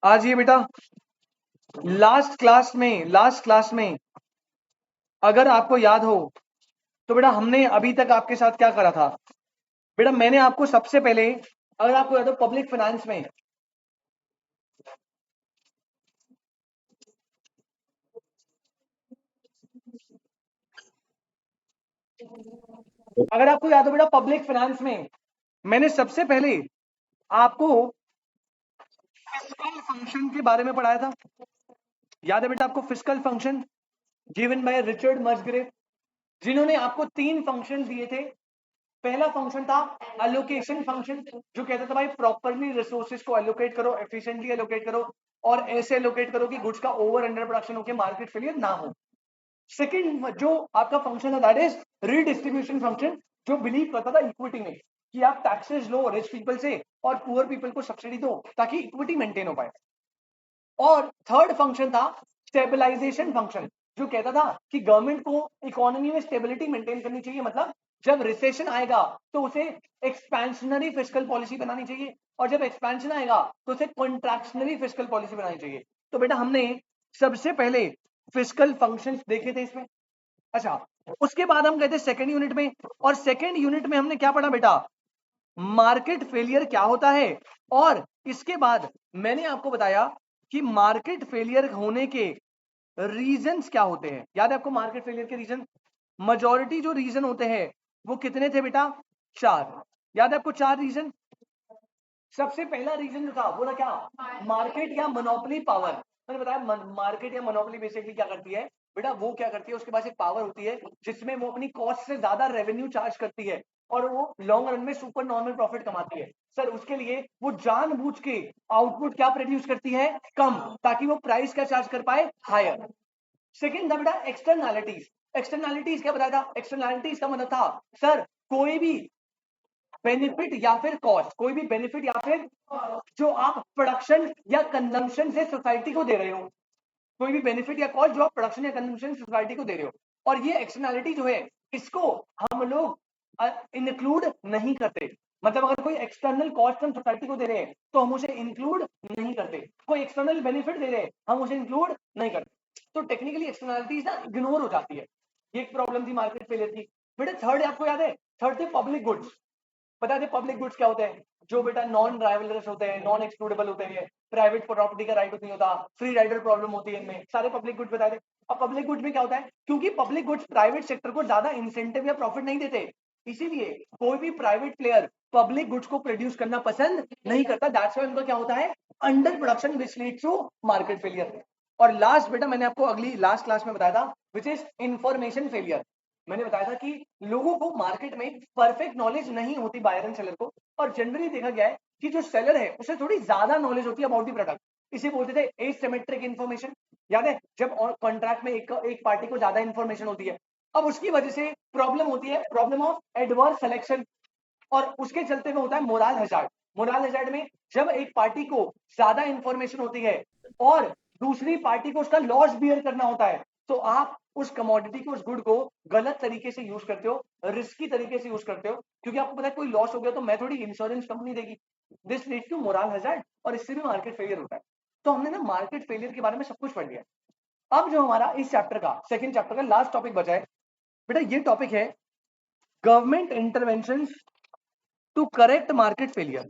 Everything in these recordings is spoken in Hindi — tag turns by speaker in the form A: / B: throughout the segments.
A: आज ये बेटा लास्ट क्लास में अगर आपको याद हो तो बेटा हमने अभी तक आपके साथ क्या करा था। बेटा मैंने आपको सबसे पहले, अगर आपको याद हो, पब्लिक फाइनेंस में, अगर आपको याद हो बेटा पब्लिक फाइनेंस में मैंने सबसे पहले आपको फिस्कल फंक्शन के बारे में पढ़ाया था। याद है बेटा आपको fiscal function given by Richard Musgrave, जिन्होंने आपको 3 फंक्शन दिए थे। पहला फंक्शन था एलोकेशन फंक्शन, जो कहता था भाई प्रॉपरली रिसोर्सेज को एलोकेट करो, एफिशिएंटली एलोकेट करो और ऐसे एलोकेट करो कि गुड्स का ओवर अंडर प्रोडक्शन होकर मार्केट फेलियर ना हो। सेकंड जो आपका फंक्शन है दैट इज रीडिस्ट्रीब्यूशन फंक्शन, जो बिलीव करता था इक्विटी में कि आप टैक्सेस लो रिच पीपल से और पुअर पीपल को सब्सिडी दो ताकि इक्विटी मेंटेन हो पाए। और थर्ड फंक्शन था स्टेबलाइजेशन फंक्शन, जो कहता था कि गवर्नमेंट को इकोनॉमी में स्टेबिलिटी मेंटेन करनी चाहिए, मतलब जब रिसेशन आएगा तो उसे एक्सपेंशनरी फिस्कल पॉलिसी बनानी चाहिए और जब एक्सपेंशन आएगा तो उसे कॉन्ट्रैक्शनरी फिस्कल पॉलिसी बनानी चाहिए। तो बेटा हमने सबसे पहले फिस्कल फंक्शंस देखे थे इसमें। अच्छा, उसके बाद हम गए थे सेकेंड यूनिट में, और सेकेंड यूनिट में हमने क्या पढ़ा बेटा, मार्केट फेलियर क्या होता है। और इसके बाद मैंने आपको बताया कि मार्केट फेलियर होने के रीजंस क्या होते हैं। याद है आपको मार्केट फेलियर के रीजन, मेजॉरिटी जो रीजन होते हैं वो कितने थे बेटा, 4। याद है आपको 4 रीजन। सबसे पहला रीजन जो था वो था क्या, मार्केट या मोनोपोली पावर। मैंने बताया मार्केट या मोनोपोली बेसिकली क्या करती है बेटा, वो क्या करती है, उसके पास एक पावर होती है जिसमें वो अपनी कॉस्ट से ज्यादा रेवेन्यू चार्ज करती है और वो लॉन्ग रन में सुपर नॉर्मल प्रॉफिट कमाती है। सर उसके लिए वो जानबूझ के आउटपुट क्या प्रोड्यूस करती है, कम, ताकि वो प्राइस क्या चार्ज कर पाए, हायर। सेकेंड था बेटा एक्सटर्नैलिटीज। एक्सटर्नैलिटीज क्या बताया था, एक्सटर्नैलिटीज का मतलब था सर कोई भी बेनिफिट या फिर कॉस्ट, कोई भी बेनिफिट या फिर जो आप प्रोडक्शन या कंजम्पशन से सोसाइटी को दे रहे हो, कोई भी बेनिफिट या कॉस्ट जो आप प्रोडक्शन या कंजम्पशन से सोसाइटी को दे रहे हो। और ये एक्सटर्नैलिटी जो है इसको हम लोग इंक्लूड नहीं करते। मतलब अगर कोई एक्सटर्नल कॉस्ट हम सोसाइटी को दे रहे हैं तो हम उसे इंक्लूड नहीं करते, कोई एक्सटर्नल बेनिफिट दे रहे हैं हम उसे इंक्लूड नहीं करते। तो टेक्निकली एक्सटर्नैलिटीज ना इग्नोर हो जाती है। ये एक प्रॉब्लम थी मार्केट फेलियर की। बेटा थर्ड आपको याद है, थर्ड थे पब्लिक गुड्स। बता दे पब्लिक गुड्स क्या होते हैं, जो बेटा नॉन ड्राइवलर्स होते हैं, नॉन एक्सक्लूडेबल होते हैं, प्राइवेट प्रॉपर्टी का राइट नहीं होता, फ्री राइडर प्रॉब्लम होती है, इनमें सारे पब्लिक गुड्स बता दे। अब पब्लिक गुड्स में क्या होता है, क्योंकि पब्लिक गुड्स प्राइवेट सेक्टर को ज्यादा इंसेंटिव या प्रॉफिट नहीं देते, इसीलिए कोई भी प्राइवेट प्लेयर पब्लिक गुड्स को प्रोड्यूस करना पसंद नहीं करता। दैट्स व्हाई उनका क्या होता है, under production which leads to market failure. और लास्ट बेटा मैंने आपको अगली लास्ट क्लास में बताया था विच इज इंफॉर्मेशन फेलियर। मैंने बताया था कि लोगों को मार्केट में परफेक्ट नॉलेज नहीं होती बायर एंड सेलर को, और जनरली देखा गया है कि जो सेलर है उसे थोड़ी ज्यादा नॉलेज होती है अबाउट द प्रोडक्ट। इसे बोलते थे एसिमेट्रिक इन्फॉर्मेशन। याद है जब कॉन्ट्रैक्ट में एक पार्टी को ज्यादा इन्फॉर्मेशन होती है, अब उसकी वजह से प्रॉब्लम होती है, प्रॉब्लम ऑफ एडवर्स सिलेक्शन, और उसके चलते में होता है मोरल हैजार्ड। मोरल हैजार्ड में जब एक पार्टी को ज्यादा इंफॉर्मेशन होती है और दूसरी पार्टी को उसका लॉस बियर करना होता है, तो आप उस कमोडिटी को, उस गुड को गलत तरीके से यूज करते हो, रिस्की तरीके से यूज करते हो, क्योंकि आपको पता है कोई लॉस हो गया तो मैं थोड़ी इंश्योरेंस कंपनी देगी। This lead to moral hazard, और इससे भी मार्केट फेलियर होता है। तो हमने ना मार्केट फेलियर के बारे में सब कुछ पढ़ लिया। अब जो हमारा इस चैप्टर का, सेकंड चैप्टर का लास्ट टॉपिक बचा है बेटा, ये टॉपिक है government intervention to correct market failure.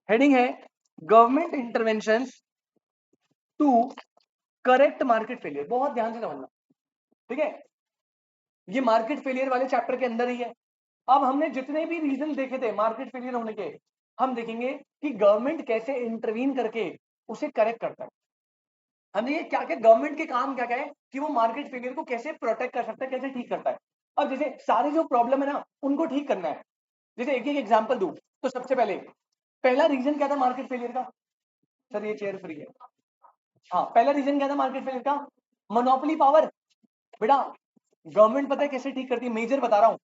A: Heading है government intervention to correct market failure. बहुत ध्यान से समझना, ठीक है, ये मार्केट फेलियर वाले चैप्टर के अंदर ही है। अब हमने जितने भी रीजन देखे थे मार्केट फेलियर होने के, हम देखेंगे कि गवर्नमेंट कैसे इंटरवीन करके उसे करेक्ट करता है। हमने ये क्या क्या गवर्नमेंट के काम क्या क्या है कि वो मार्केट फेलियर को कैसे प्रोटेक्ट कर सकता है, कैसे ठीक करता है। अब जैसे सारे जो प्रॉब्लम है ना उनको ठीक करना है। जैसे एक एक एग्जांपल दूं तो सबसे पहले पहला रीजन क्या था मार्केट फेलियर का, सर ये चेयर फ्री है। हाँ, पहला रीजन क्या था मार्केट फेलियर का, मोनोपोली पावर। बेटा गवर्नमेंट पता है कैसे ठीक करती है, मेजर बता रहा हूं,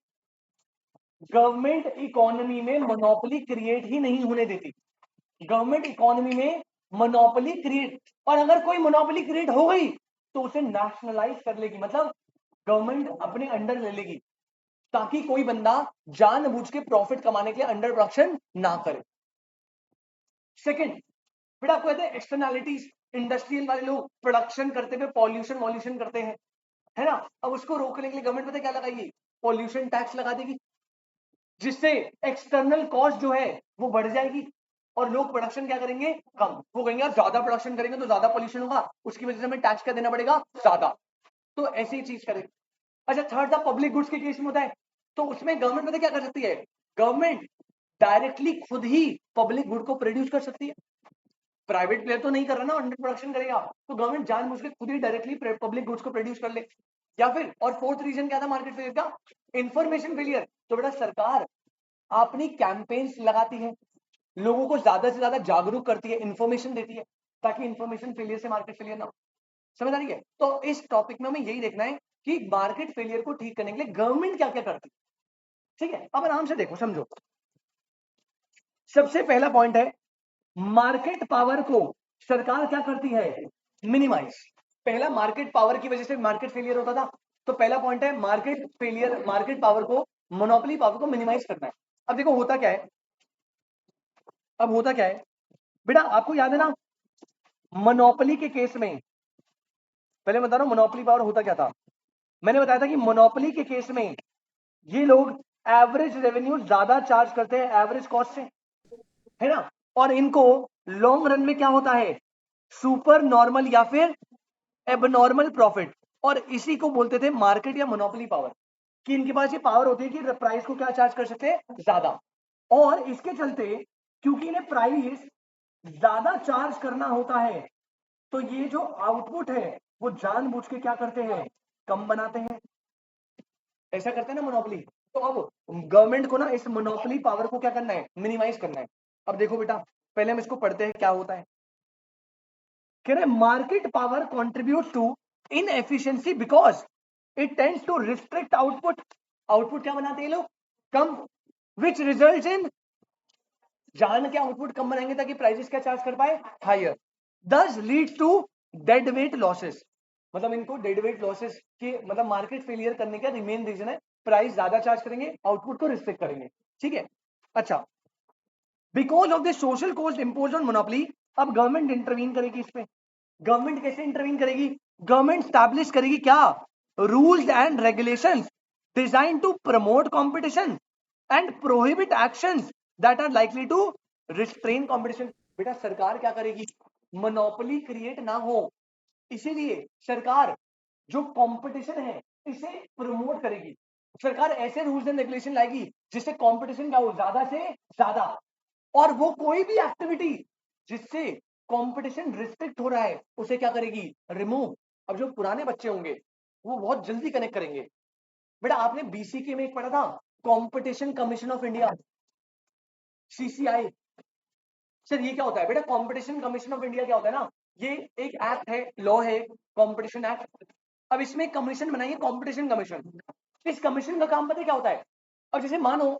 A: गवर्नमेंट इकोनॉमी में मोनोपोली क्रिएट ही नहीं होने देती। गवर्नमेंट इकोनॉमी में मोनोपोली क्रिएट, और अगर कोई मोनोपोली क्रिएट हो गई तो उसे नेशनलाइज कर लेगी, मतलब गवर्नमेंट अपने अंडर ले लेगी, ताकि कोई बंदा जानबूझ के प्रॉफिट कमाने के लिए अंडर प्रोडक्शन ना करे। सेकंड बेटा आपको कहते हैं एक्सटर्नैलिटीज, इंडस्ट्रियल वाले लोग प्रोडक्शन करते हुए पॉल्यूशन वॉल्यूशन करते हैं, है ना। अब उसको रोकने के लिए गवर्नमेंट पता क्या लगाएगी, पॉल्यूशन टैक्स लगा देगी, जिससे एक्सटर्नल कॉस्ट जो है वो बढ़ जाएगी और लोग प्रोडक्शन क्या करेंगे, कम। वो कहेंगे यार ज्यादा प्रोडक्शन करेंगे तो ज्यादा पॉल्यूशन होगा, उसकी वजह से हमें टैक्स क्या देना पड़ेगा, ज्यादा। तो ऐसी ही चीज करेंगे। अच्छा थर्ड था पब्लिक गुड्स के केस में होता है, तो उसमें गवर्नमेंट पता क्या कर सकती है, गवर्नमेंट डायरेक्टली खुद ही पब्लिक गुड को प्रोड्यूस कर सकती है। प्राइवेट प्लेयर तो नहीं कर रहा ना, अंडर प्रोडक्शन करेगा, तो गवर्नमेंट जानबूझ के खुद ही डायरेक्टली पब्लिक गुड्स को प्रोड्यूस कर ले। या फिर और फोर्थ रीजन क्या था मार्केट फेलियर का, इंफॉर्मेशन फेलियर। तो बेटा सरकार अपनी कैंपेन्स लगाती है, लोगों को ज्यादा से ज्यादा जागरूक करती है, इंफॉर्मेशन देती है, ताकि इंफॉर्मेशन फेलियर से मार्केट फेलियर ना हो। समझ आ रही है। तो इस टॉपिक में हमें यही देखना है कि मार्केट फेलियर को ठीक करने के लिए गवर्नमेंट क्या क्या करती है। ठीक है, अब आराम से देखो समझो। सबसे पहला पॉइंट है, मार्केट पावर को सरकार क्या करती है, मिनिमाइज। पहला मार्केट पावर की वजह से मार्केट फेलियर होता था, तो पहला पॉइंट है मार्केट फेलियर, मार्केट पावर को, मोनोपोली पावर को मिनिमाइज करना है। अब देखो होता क्या है, अब होता क्या है बेटा, आपको याद है ना मोनोपोली के केस में, पहले बता रहा हूं मोनोपोली पावर होता क्या था। मैंने बताया था कि मोनोपोली के केस में ये लोग एवरेज रेवेन्यू ज्यादा चार्ज करते हैं एवरेज कॉस्ट से, है ना। और इनको लॉन्ग रन में क्या होता है, सुपर नॉर्मल या फिर एबनॉर्मल प्रॉफिट। और इसी को बोलते थे मार्केट या मोनोपोली पावर, कि इनके पास ये पावर होती है कि प्राइस को क्या चार्ज कर सकते हैं, ज्यादा। और इसके चलते क्योंकि इन्हें प्राइस ज्यादा चार्ज करना होता है, तो ये जो आउटपुट है वो जानबूझ के क्या करते हैं, कम बनाते हैं। ऐसा करते हैं ना मोनोपोली। तो अब गवर्नमेंट को ना इस मोनोपोली पावर को क्या करना है, मिनिमाइज करना है। अब देखो बेटा पहले हम इसको पढ़ते हैं क्या होता है। कह रहे market power contribute to inefficiency because it tends to restrict output. Output क्या बनाते हैं लोग, कम, विच रिजल्ट इन, जान के आउटपुट कम बनाएंगे ताकि प्राइसेस क्या चार्ज कर पाए, higher. This lead to dead weight losses. मतलब इनको डेड वेट लॉसेस के मतलब मार्केट फेलियर करने का मेन रीजन है, प्राइस ज्यादा चार्ज करेंगे, आउटपुट को रिस्ट्रिक्ट करेंगे। ठीक है। अच्छा because of the social cost impose on monopoly, अब गवर्नमेंट इंटरवीन करेगी इस पे। गवर्नमेंट कैसे इंटरवीन करेगी, गवर्नमेंट स्टैब्लिश करेगी क्या, rules and regulations design to promote competition and prohibit actions that are likely to restrain competition. बेटा सरकार क्या करेगी, मोनोपोली क्रिएट ना हो, इसीलिए सरकार जो कंपटीशन है इसे प्रमोट करेगी। सरकार ऐसे रूल्स एंड रेगुलेशन लाएगी जिससे कंपटीशन क्या हो, ज्यादा से ज्यादा। और वो कोई भी एक्टिविटी जिससे कंपटीशन रिस्ट्रिक्ट हो रहा है उसे क्या करेगी, रिमूव। अब जो पुराने बच्चे होंगे वो बहुत जल्दी कनेक्ट करेंगे। बेटा आपने बीसीके में एक पढ़ा था, competition commission of India, CCI. Sir ये क्या होता है बेटा, कंपटीशन कमीशन ऑफ इंडिया क्या होता है ना, ये एक एक्ट है, लॉ है, कंपटीशन एक्ट। अब इसमें कमीशन बनाइए, कंपटीशन कमीशन। इस कमीशन का काम पता है क्या होता है, अब जैसे मानो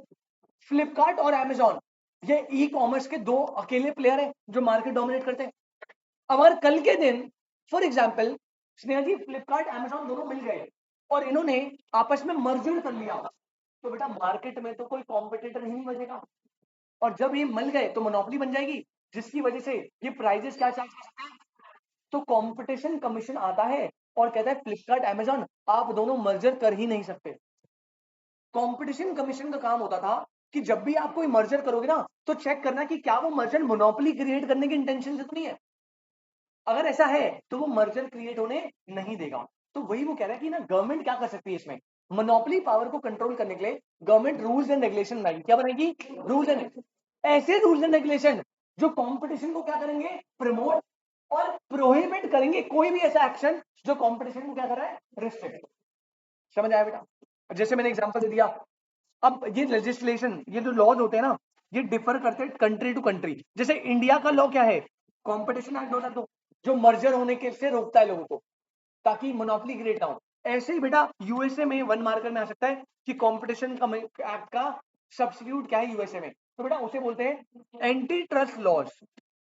A: फ्लिपकार्ट और अमेजॉन ये ई कॉमर्स के दो अकेले प्लेयर हैं जो मार्केट डोमिनेट करते हैं। अब अगर कल के दिन for example Sneha ji Flipkart Amazon दोनों मिल गए और इन्होंने आपस में मर्जर कर लिया, तो बेटा मार्केट में तो कोई कॉम्पिटिटर ही नहीं बचेगा। और जब ये मिल गए तो मोनोपोली बन जाएगी, जिसकी वजह से ये प्राइजेस क्या चार्ज कर सकते हैं। तो कंपटीशन कमीशन आता है और कहता है फ्लिपकार्ट अमेजॉन आप दोनों मर्जर कर ही नहीं सकते। कंपटीशन कमीशन का काम होता था कि जब भी आप कोई मर्जर करोगे ना तो चेक करना कि क्या वो मर्जर मोनोपोली क्रिएट करने की इंटेंशन से तो नहीं है। अगर ऐसा है तो वो मर्जर क्रिएट होने नहीं देगा। तो वही वो कह रहा है कि ना गवर्नमेंट क्या कर सकती है इसमें, मोनोपोली पावर को कंट्रोल करने के लिए गवर्नमेंट रूल्स एंड रेगुलेशन बनाएगी। क्या बनाएगी, रूल्स एंड, ऐसे रूल्स एंड रेगुलेशन जो कंपटीशन को क्या करेंगे, प्रमोट और प्रोहिबिट करेंगे कोई भी ऐसा एक्शन जो कंपटीशन को क्या कर रहा है, रिस्ट्रिक्ट। समझ आया बेटा। जैसे मैंने एग्जांपल दे दिया। अब ये लेजिस्लेशन, ये जो लॉज होते हैं ना, ये डिफर करते हैं कंट्री टू कंट्री। जैसे इंडिया का लॉ क्या है, कंपटीशन एक्ट 2002 जो मर्जर होने के से रोकता है लोगों को ताकि मोनोपोली क्रिएट ना हो। ऐसे ही बेटा यूएसए में वन मार्कर में आ सकता है कि कंपटीशन एक्ट का सब्स्टिट्यूट क्या है यूएसए में, तो बेटा उसे बोलते हैं एंटी ट्रस्ट लॉज।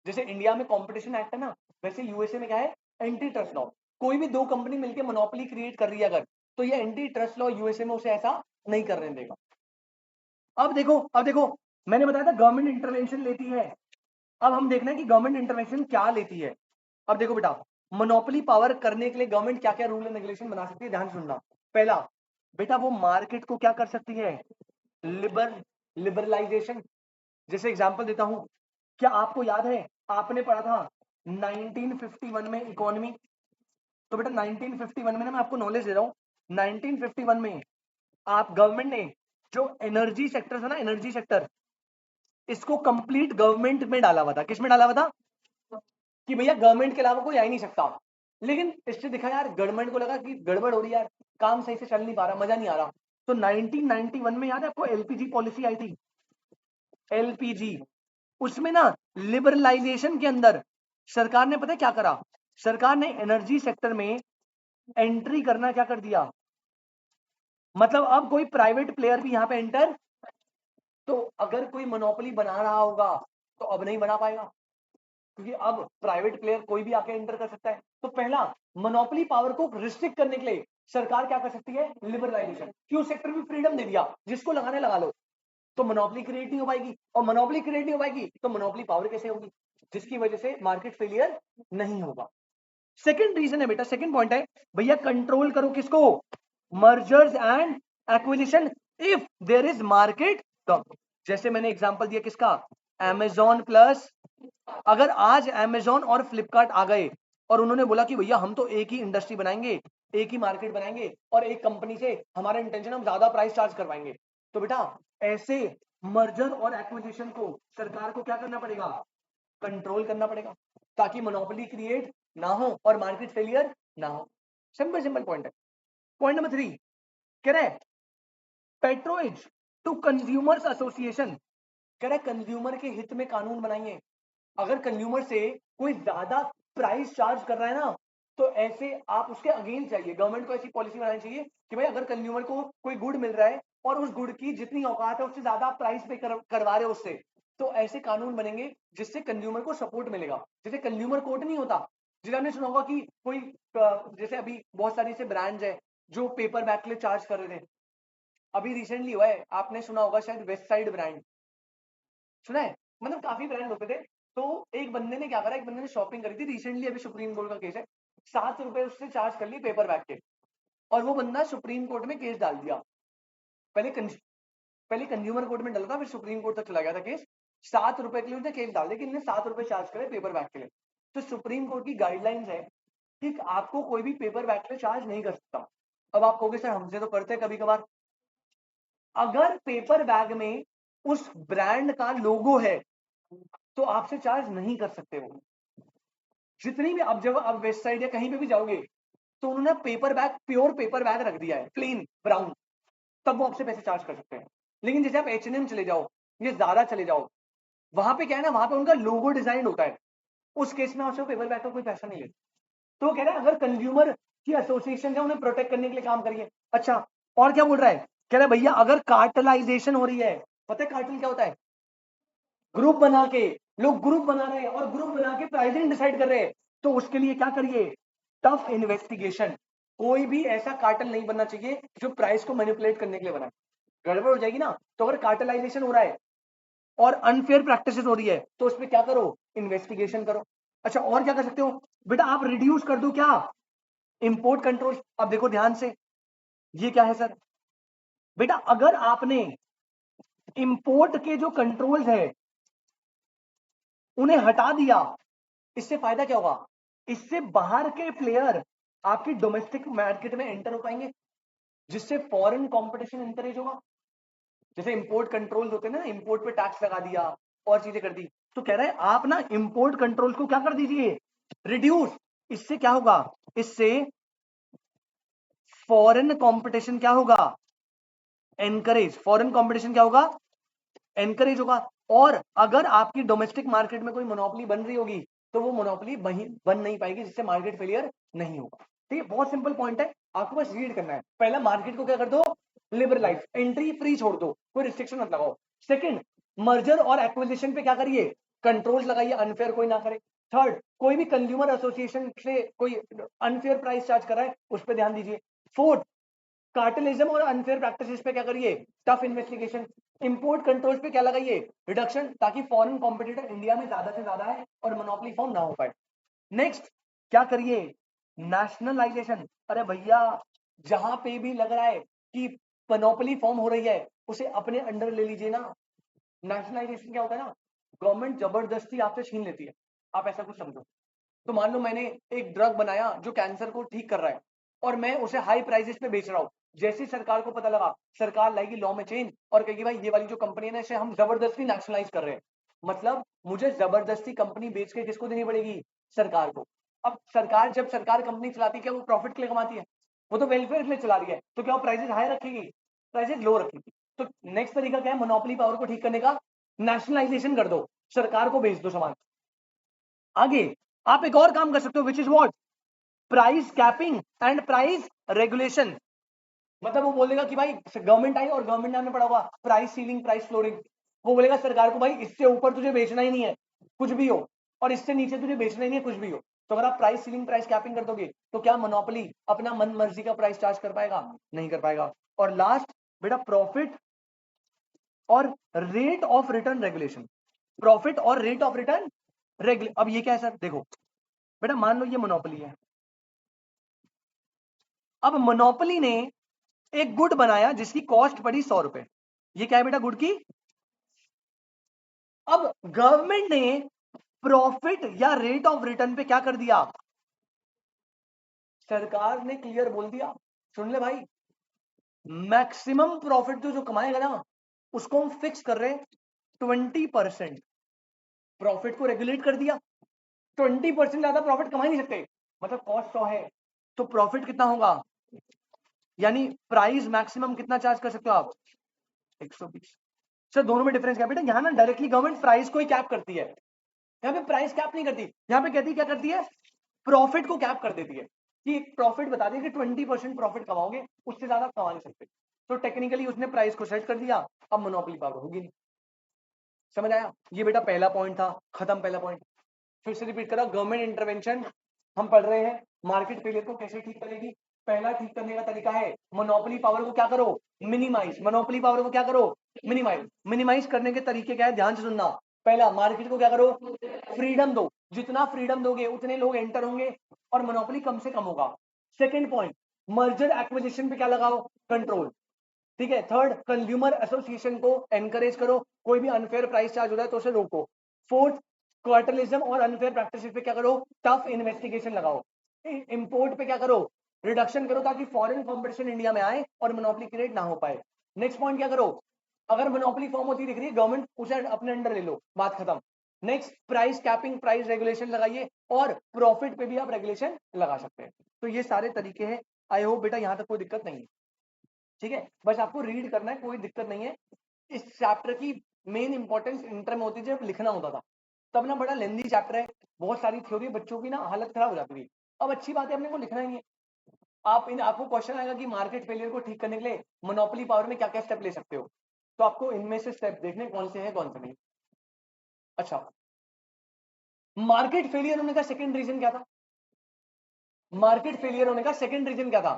A: जैसे इंडिया में कंपटीशन एक्ट है ना, वैसे यूएसए में क्या है, एंटी ट्रस्ट लॉ। कोई भी दो कंपनी मिलकर मोनोपोली क्रिएट कर रही है अगर, तो ये एंटी ट्रस्ट लॉ यूएसए में उसे ऐसा नहीं करने देगा। अब देखो मैंने बताया था गवर्नमेंट इंटरवेंशन लेती है। अब हम देखना है कि गवर्नमेंट इंटरवेंशन क्या लेती है। अब देखो बेटा, मोनोपोली पावर करने के लिए गवर्नमेंट क्या क्या रूल एंड रेगुलेशन बना सकती है, ध्यान सुनना। पहला बेटा, वो मार्केट को क्या कर सकती है, लिबरलाइजेशन। जैसे एग्जांपल देता हूं, क्या आपको याद है, आपने पढ़ा था 1951 में इकोनॉमी। तो बेटा 1951 में ना, मैं आपको नॉलेज दे रहा हूं, 1951 में आप गवर्नमेंट ने जो एनर्जी सेक्टर था ना, एनर्जी सेक्टर, इसको कंप्लीट गवर्नमेंट में डाला हुआ था। किस में डाला हुआ था, कि भैया गवर्नमेंट के अलावा कोई आ ही नहीं सकता। लेकिन इससे दिखा यार, गवर्नमेंट को लगा कि गड़बड़ हो रही है यार, काम सही से चल नहीं पा रहा, मजा नहीं आ रहा। तो 1991 में याद है आपको एलपीजी पॉलिसी आई थी, एलपीजी। उसमें ना लिबरलाइजेशन के अंदर सरकार ने पता है क्या करा, सरकार ने एनर्जी सेक्टर में एंट्री करना क्या कर दिया, मतलब अब कोई प्राइवेट प्लेयर भी यहां पे एंटर, तो अगर कोई मोनोपोली बना रहा होगा तो अब नहीं बना पाएगा, क्योंकि अब प्राइवेट प्लेयर कोई भी आके एंटर कर सकता है। तो पहला, मोनोपोली पावर को रिस्ट्रिक्ट करने के लिए सरकार क्या कर सकती है, लिबरलाइजेशन, क्यों सेक्टर में फ्रीडम दे दिया, जिसको लगाने लगा लो। तो मोनोपोली क्रिएट नहीं हो पाएगी, और मोनोपोली क्रिएट नहीं हो पाएगी तो मोनोपोली पावर कैसे होगी, जिसकी वजह से मार्केट फेलियर नहीं होगा। सेकंड रीजन है बेटा, सेकंड पॉइंट है, भैया कंट्रोल करो किसको, mergers and acquisition if there is market कम। जैसे मैंने एग्जांपल दिया किसका, अमेजॉन प्लस। अगर आज अमेजॉन और फ्लिपकार्ट आ गए और उन्होंने बोला कि भैया हम तो एक ही इंडस्ट्री बनाएंगे, एक ही मार्केट बनाएंगे, और एक कंपनी से हमारा इंटेंशन हम ज्यादा प्राइस चार्ज करवाएंगे, तो बेटा ऐसे मर्जर और एक्विजिशन को सरकार को क्या करना पड़ेगा, कंट्रोल करना पड़ेगा, ताकि मोनोपोली क्रिएट ना हो और मार्केट फेलियर ना हो। सिंपल सिंपल पॉइंट है। पॉइंट नंबर 3 कह रहे हैं, पेट्रोइज टू कंज्यूमर्स एसोसिएशन, कह रहे कंज्यूमर के हित में कानून बनाइए। अगर कंज्यूमर से कोई ज्यादा प्राइस चार्ज कर रहा है ना, तो ऐसे आप उसके अगेंस्ट जाइए। गवर्नमेंट को ऐसी पॉलिसी बनानी चाहिए कि भाई अगर कंज्यूमर को कोई गुड मिल रहा है और उस गुड की जितनी औकात है उससे ज्यादा आप प्राइस पे करवा रहे हो उससे, तो ऐसे कानून बनेंगे जिससे कंज्यूमर को सपोर्ट मिलेगा। जैसे कंज्यूमर कोर्ट नहीं होता, जिसे आपने सुना होगा कि कोई जैसे अभी बहुत सारी ऐसे ब्रांड्स है जो पेपर बैग के लिए चार्ज कर रहे थे। अभी रिसेंटली हुआ है, आपने सुना होगा शायद वेस्ट साइड ब्रांड, सुना है, मतलब काफी ब्रांड होते थे। तो एक बंदे ने क्या करा, एक बंदे ने शॉपिंग करी थी रिसेंटली, अभी सुप्रीम कोर्ट का केस है, 7 रुपए उससे चार्ज कर लिए पेपर बैग के, और वो बंदा सुप्रीम कोर्ट में केस डाल दिया। पहले पहले कंज्यूमर कोर्ट में डला था, फिर सुप्रीम कोर्ट तक चला गया था केस। 7 रुपए के लिए उसने केस डाल दिया कि इन्हें 7 रुपए चार्ज करे पेपर बैग के लिए। तो सुप्रीम कोर्ट की गाइडलाइंस है कि आपको कोई भी पेपर बैग के लिए चार्ज नहीं कर सकता। अब आप कहोगे सर हमसे तो करते कभी कभार, अगर पेपर बैग में उस ब्रांड का लोगो है तो आपसे चार्ज नहीं कर सकते वो। जितनी भी अब जब आप वेस्ट साइड या कहीं पे भी जाओगे तो उन्होंने paper bag, pure paper bag रख दिया है, प्लेन ब्राउन, तब वो आपसे पैसे चार्ज कर सकते हैं। लेकिन जैसे आप H&M चले जाओ या ज़ारा चले जाओ, वहां पे क्या है ना, वहां पे उनका लोगो डिजाइन होता है, उस केस में आपसे पेपर बैग का कोई पैसा नहीं लेते। तो वो कह रहा है अगर कंज्यूमर की एसोसिएशन है उन्हें प्रोटेक्ट करने के लिए काम करिए। अच्छा, और क्या बोल रहा है, कह रहा है भैया अगर कार्टलाइजेशन हो रही है, पता है कार्टल क्या होता है, ग्रुप बना के, लोग ग्रुप बना रहे हैं और ग्रुप बना के प्राइसिंग डिसाइड कर रहे हैं, तो उसके लिए क्या करिए, टफ इन्वेस्टिगेशन। कोई भी ऐसा कार्टल नहीं बनना चाहिए जो प्राइस को मैनिपुलेट करने के लिए बना, गड़बड़ हो जाएगी ना। तो अगर कार्टलाइजेशन हो रहा है और अनफेयर प्रैक्टिस हो रही है तो उसमें क्या करो, इन्वेस्टिगेशन करो। अच्छा, और क्या कर सकते हो बेटा, आप रिड्यूस कर दो क्या, इंपोर्ट कंट्रोल। अब देखो ध्यान से, ये क्या है सर, बेटा अगर आपने इंपोर्ट के जो कंट्रोल्स है उन्हें हटा दिया, इससे फायदा क्या होगा, इससे बाहर के प्लेयर आपकी डोमेस्टिक मार्केट में एंटर हो पाएंगे, जिससे फॉरेन कंपटीशन इंकरेज होगा। जैसे इंपोर्ट कंट्रोल होते हैं ना, इंपोर्ट पे टैक्स लगा दिया और चीजें कर दी, तो कह रहे हैं आप ना इंपोर्ट कंट्रोल को क्या कर दीजिए, रिड्यूस। इससे क्या होगा, इससे फॉरेन कंपटीशन क्या होगा, एनकरेज। फॉरेन कंपटीशन क्या होगा, एनकरेज होगा। और अगर आपकी डोमेस्टिक मार्केट में कोई मोनोपोली बन रही होगी तो वो मोनोपोली बन नहीं पाएगी, जिससे मार्केट फेलियर नहीं होगा। ठीक है, बहुत सिंपल पॉइंट है, आपको बस रीड करना है। पहला, मार्केट को क्या कर दो, लिबरलाइज, एंट्री फ्री छोड़ दो, कोई रिस्ट्रिक्शन मत लगाओ। सेकंड, मर्जर और एक्विजिशन पे क्या करिए, कंट्रोल्स लगाइए, अनफेयर कोई ना करे। थर्ड, कोई भी कंज्यूमर एसोसिएशन से कोई अनफेयर प्राइस चार्ज कर रहा है उस पर ध्यान दीजिए। फोर्थ, कार्टेलिज्म और अनफेयर प्रैक्टिसेस पे क्या करिए, टफ इन्वेस्टिगेशन। इंपोर्ट कंट्रोल्स पे क्या लगाइए, रिडक्शन, ताकि फॉरेन कॉम्पिटिटर इंडिया में ज्यादा से ज्यादा है और मोनोपोली फॉर्म ना हो पाए। नेक्स्ट क्या करिए, नेशनलाइजेशन। अरे भैया जहां पे भी लग रहा है कि मोनोपोली फॉर्म हो रही है उसे अपने अंडर ले लीजिए ना। नेशनलाइजेशन क्या होता है ना, गवर्नमेंट जबरदस्ती आपसे छीन लेती है। आप ऐसा कुछ समझो, तो मान लो मैंने एक ड्रग बनाया जो कैंसर को ठीक कर रहा है और मैं उसे हाई प्राइसेस पे बेच रहा हूँ। जैसे सरकार को पता लगा, सरकार लाएगी लॉ में चेंज और कहेगी भाई ये वाली जो कंपनी है ना इसे हम जबरदस्ती नेशनलाइज कर रहे हैं। मतलब मुझे जबरदस्ती कंपनी बेच के किसको देनी पड़ेगी, सरकार को। अब सरकार, जब सरकार कंपनी चलाती है क्या वो प्रॉफिट के लिए कमाती है, वो तो वेलफेयर के लिए चला रही है, तो क्या वो प्राइसेस हाई रखेगी, प्राइसेस लो रखेगी। तो नेक्स्ट तरीका क्या है मोनोपोली पावर को ठीक करने का, नेशनलाइजेशन कर दो, सरकार को बेच दो सामान। आगे आप एक और काम कर सकते हो which is what, price capping and price regulation. मतलब वो बोलेगा कि भाई गवर्नमेंट आई और गवर्नमेंट ने हमें पढ़ा होगा प्राइस सीलिंग प्राइस फ्लोरिंग। वो बोलेगा सरकार को भाई इससे ऊपर तुझे बेचना ही नहीं है कुछ भी हो, और इससे नीचे तुझे बेचना ही नहीं है कुछ भी हो। तो अगर आप प्राइस सीलिंग प्राइस कैपिंग कर दोगे तो क्या मोनोपोली अपना मन मर्जी का प्राइस चार्ज कर पाएगा, नहीं कर पाएगा। और लास्ट बेटा प्रॉफिट और rate of return regulation. Profit और रेट ऑफ रिटर्न रेगुलेशन, अब ये क्या है सर, देखो बेटा मान लो ये मोनोपोली है। अब मोनोपोली ने एक गुड बनाया जिसकी कॉस्ट पड़ी 100 रुपए, ये क्या है बेटा गुड की। अब गवर्नमेंट ने प्रॉफिट या रेट ऑफ रिटर्न पे क्या कर दिया, सरकार ने क्लियर बोल दिया सुन ले भाई, मैक्सिमम प्रॉफिट जो कमाएगा ना उसको हम फिक्स कर रहे हैं 20%। प्रॉफिट को रेगुलेट कर दिया, 20% ज्यादा प्रॉफिट कमा ही नहीं सकते। मतलब कॉस्ट 100 है तो प्रॉफिट कितना होगा, यानी प्राइस मैक्सिमम कितना चार्ज कर सकते हो आप, 120। सर दोनों में डिफरेंस क्या बेटा, यहाँ ना डायरेक्टली गवर्नमेंट प्राइस को ही कैप करती है, यहाँ पे प्राइस कैप नहीं करती, यहाँ पे कहती क्या करती है, प्रॉफिट को कैप कर देती है कि प्रॉफिट बता दिया कि 20% प्रॉफिट कमाओगे, उससे ज्यादा कमा नहीं सकते। तो टेक्निकली उसने प्राइस को सेट कर दिया, अब मोनोपोली पावर होगी नहीं। समझ आया, ये बेटा पहला पॉइंट था, खत्म पहला पॉइंट। फिर से रिपीट करा, गवर्नमेंट इंटरवेंशन हम पढ़ रहे हैं, मार्केट फेलियर को कैसे ठीक करेगी। पहला ठीक करने का तरीका है मोनोपोली पावर को क्या करो, मिनिमाइज। मोनोपोली पावर को क्या करो, मिनिमाइज। मिनिमाइज करने के तरीके क्या है, ध्यान से सुनना। पहला, मार्केट को क्या करो, फ्रीडम दो। जितना फ्रीडम दोगे उतने लोग एंटर होंगे और मोनोपोली कम से कम होगा। सेकेंड पॉइंट, मर्जर एक्विजिशन पे क्या लगाओ, कंट्रोल। ठीक है। थर्ड, कंज्यूमर एसोसिएशन को एनकरेज करो, कोई भी अनफेयर प्राइस चार्ज हो रहा है तो उसे रोको। फोर्थ, क्वार्टरलिज्म और अनफेयर प्रैक्टिसेस पे क्या करो, टफ इन्वेस्टिगेशन लगाओ। इंपोर्ट पे क्या करो, रिडक्शन करो ताकि फॉरेन कंपटीशन इंडिया में आए और मोनोपोली क्रिएट ना हो पाए। नेक्स्ट पॉइंट क्या करो, अगर मोनोपोली फॉर्म होती दिख रही है गवर्नमेंट उसे अपने अंडर ले लो, बात खत्म। Next, price capping price regulation लगाइए और प्रॉफिट पे भी आप रेगुलेशन लगा सकते हैं। तो ये सारे तरीके हैं। आई होप बेटा यहां तक कोई दिक्कत नहीं है, ठीक है। बस आपको रीड करना है, कोई दिक्कत नहीं है। इस चैप्टर की मेन इंपॉर्टेंस इंटर में होती थी जब लिखना होता था, तब ना बड़ा लेंदी चैप्टर है, बहुत सारी थ्योरी, बच्चों की ना हालत खराब हो जाती थी। अब अच्छी बात है अपने को लिखना ही है। आपको क्वेश्चन आएगा कि मार्केट फेलियर को ठीक करने के लिए मोनोपोली पावर में क्या क्या स्टेप ले सकते हो, तो आपको इनमें से स्टेप देखने कौन से हैं कौन से नहीं। अच्छा, मार्केट फेलियर होने का सेकंड रीजन क्या था, मार्केट फेलियर होने का सेकंड रीजन क्या था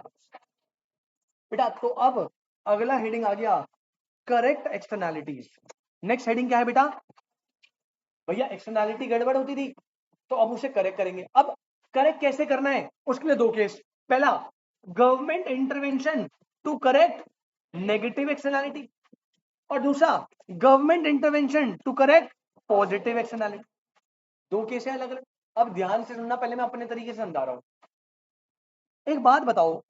A: बेटा। तो अब अगला हेडिंग आ गया, करेक्ट एक्सटर्नैलिटीज। नेक्स्ट हेडिंग क्या है बेटा, भैया एक्सटर्नैलिटी गड़बड़ होती थी तो अब उसे करेक्ट करेंगे। अब करेक्ट कैसे करना है, उसके लिए दो केस। पहला, government intervention to correct negative externality, और दूसरा, government intervention to correct positive externality. दो केस है अलग अलग। अब ध्यान से सुनना, पहले मैं अपने तरीके से समझा रहा हूं। एक बात बताओ,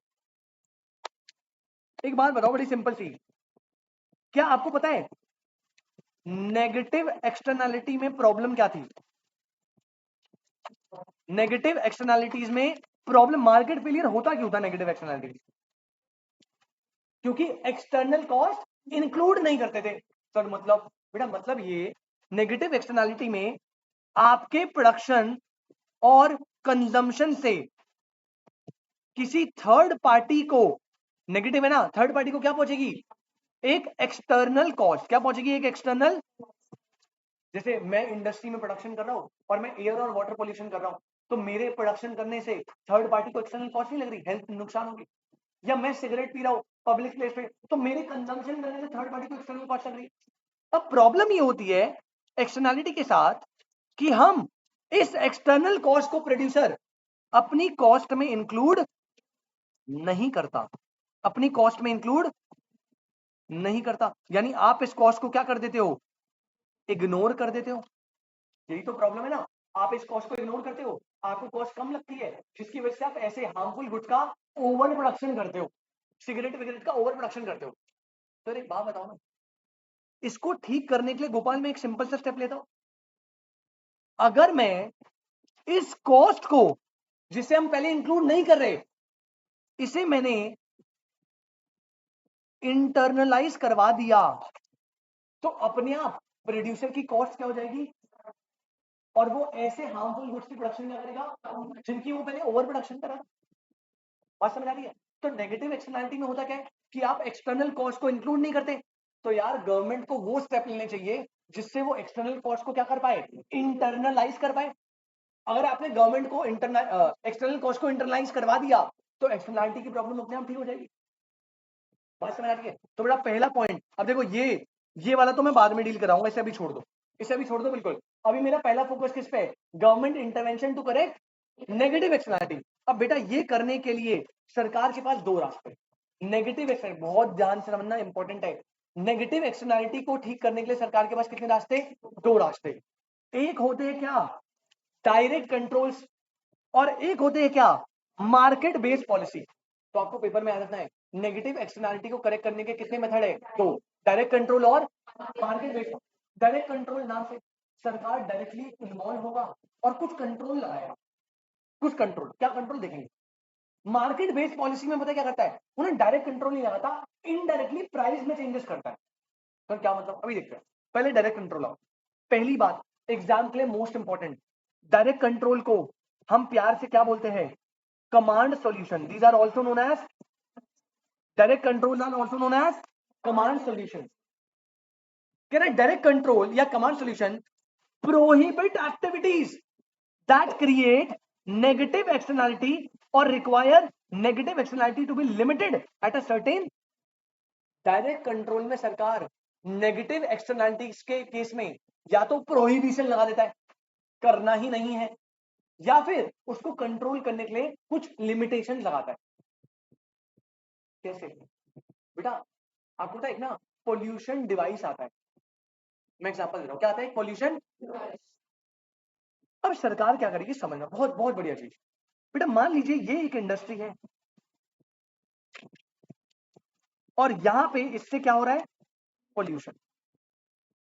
A: एक बात बताओ बड़ी सिंपल सी, क्या आपको पता है नेगेटिव एक्सटर्नैलिटी में प्रॉब्लम क्या थी, नेगेटिव एक्सटर्नैलिटीज में प्रॉब्लम, मार्केट फेलियर होता क्यों था नेगेटिव एक्सटर्नैलिटीज, क्योंकि एक्सटर्नल कॉस्ट इंक्लूड नहीं करते थे। सर मतलब बेटा, मतलब ये नेगेटिव एक्सटर्नैलिटी में आपके प्रोडक्शन और कंजम्पशन से किसी थर्ड पार्टी को, नेगेटिव है ना, थर्ड पार्टी को क्या पहुंचेगी, एक एक्सटर्नल कॉस्ट। क्या पहुंचेगी, एक एक्सटर्नल। जैसे मैं इंडस्ट्री में प्रोडक्शन कर रहा हूं और मैं एयर और वाटर पोल्यूशन कर रहा हूं, तो मेरे प्रोडक्शन करने से थर्ड पार्टी को एक्सटर्नल कॉस्ट नहीं लग रही, हेल्थ नुकसान होगी। या मैं सिगरेट पी रहा हूं पब्लिक प्लेस पे, तो मेरे कंजम्पशन करने से थर्ड पार्टी को एक्सटर्नल कॉस्ट लग रही है। अब प्रॉब्लम ये होती है एक्सटर्नलिटी के साथ कि हम इस एक्सटर्नल कॉस्ट को प्रोड्यूसर अपनी कॉस्ट में इंक्लूड नहीं करता, अपनी कॉस्ट में इंक्लूड नहीं करता, यानी आप इस कॉस्ट को क्या कर देते हो, इग्नोर कर देते हो। यही तो प्रॉब्लम है ना, आप इस कॉस्ट को इग्नोर करते हो, आपको कॉस्ट कम लगती है, जिसकी वजह से आप ऐसे हार्मफुल गुड्स का ओवर प्रोडक्शन करते हो, सिगरेट विगरेट का ओवर प्रोडक्शन करते हो। तो एक बात बताओ ना, इसको ठीक करने के लिए गोपाल मैं एक सिंपल सा स्टेप लेता हूं। अगर मैं इस कॉस्ट को, जिसे हम पहले इंक्लूड नहीं कर रहे, इसे मैंने इंटरनलाइज करवा दिया, तो अपने आप प्रोड्यूसर की कॉस्ट क्या हो जाएगी, और वो ऐसे हार्मफुल गुड्स की प्रोडक्शन क्या करेगा जिनकी वो पहले ओवर प्रोडक्शन करा। बात समझ आ रही है? तो नेगेटिव एक्सटर्नलिटी में होता क्या है कि आप एक्सटर्नल कॉस्ट को इंक्लूड नहीं करते, तो यार गवर्नमेंट को वो स्टेप लेने चाहिए जिससे वो एक्सटर्नल कॉस्ट को क्या कर पाए, इंटरनलाइज कर पाए। अगर आपने गवर्नमेंट को एक्सटर्नल कॉस्ट को इंटरनलाइज करवा दिया, तो एक्सटर्नलिटी की प्रॉब्लम अपने आप ठीक हो जाएगी। बात समझ आ रही है? तो मेरा पहला पॉइंट, अब देखो ये वाला तो मैं बाद में डील कराऊंगा, इसे अभी छोड़ दो, इसे अभी छोड़ दो बिल्कुल। अभी मेरा पहला फोकस किस पे है, government intervention to correct negative externality. अब बेटा ये करने के लिए सरकार के पास दो रास्ते, नेगेटिव एक्सटर्नलिटी बहुत ध्यान से समझना इंपॉर्टेंट है। नेगेटिव एक्सटर्नलिटी को ठीक करने के लिए सरकार के पास कितने रास्ते, दो रास्ते। एक होते हैं क्या, डायरेक्ट कंट्रोल्स, और एक होते हैं क्या, मार्केट बेस्ड पॉलिसी। तो आपको पेपर में याद रखना है, नेगेटिव एक्सटर्नलिटी को करेक्ट करने के कितने मेथड है, दो, डायरेक्ट कंट्रोल और मार्केट बेस्ड। डायरेक्ट कंट्रोल नाम से सरकार डायरेक्टली इन्वॉल्व होगा और कुछ कंट्रोल लगाएगा, कुछ कंट्रोल, क्या कंट्रोल देखेंगे। मार्केट बेस्ड पॉलिसी में पता क्या करता है, उन्हें डायरेक्ट कंट्रोल नहीं लगाता, इनडायरेक्टली प्राइस में चेंजेस करता है। तो क्या मतलब, अभी देखते हैं। पहले डायरेक्ट कंट्रोल आओ। पहली बात, एग्जाम के लिए मोस्ट इंपॉर्टेंट, डायरेक्ट कंट्रोल को हम प्यार से क्या बोलते हैं, command solution. These are also known as direct control, are also known as command solution. कह रहे डायरेक्ट कंट्रोल या command solution prohibit activities that create negative externality or require negative externality to be limited at a certain। Direct control में सरकार नेगेटिव एक्सटर्नलिटीज के केस में या तो प्रोहिबिशन लगा देता है, करना ही नहीं है, या फिर उसको कंट्रोल करने के लिए कुछ लिमिटेशन लगाता है। कैसे बेटा, आपको पता है ना, पोल्यूशन डिवाइस आता है, मैं एग्जांपल दे रहा हूं, क्या आता है, पोल्यूशन। अब सरकार क्या करेगी समझना, बहुत बहुत बढ़िया चीज बेटा, मान लीजिए ये एक इंडस्ट्री है और यहां पे इससे क्या हो रहा है, पोल्यूशन।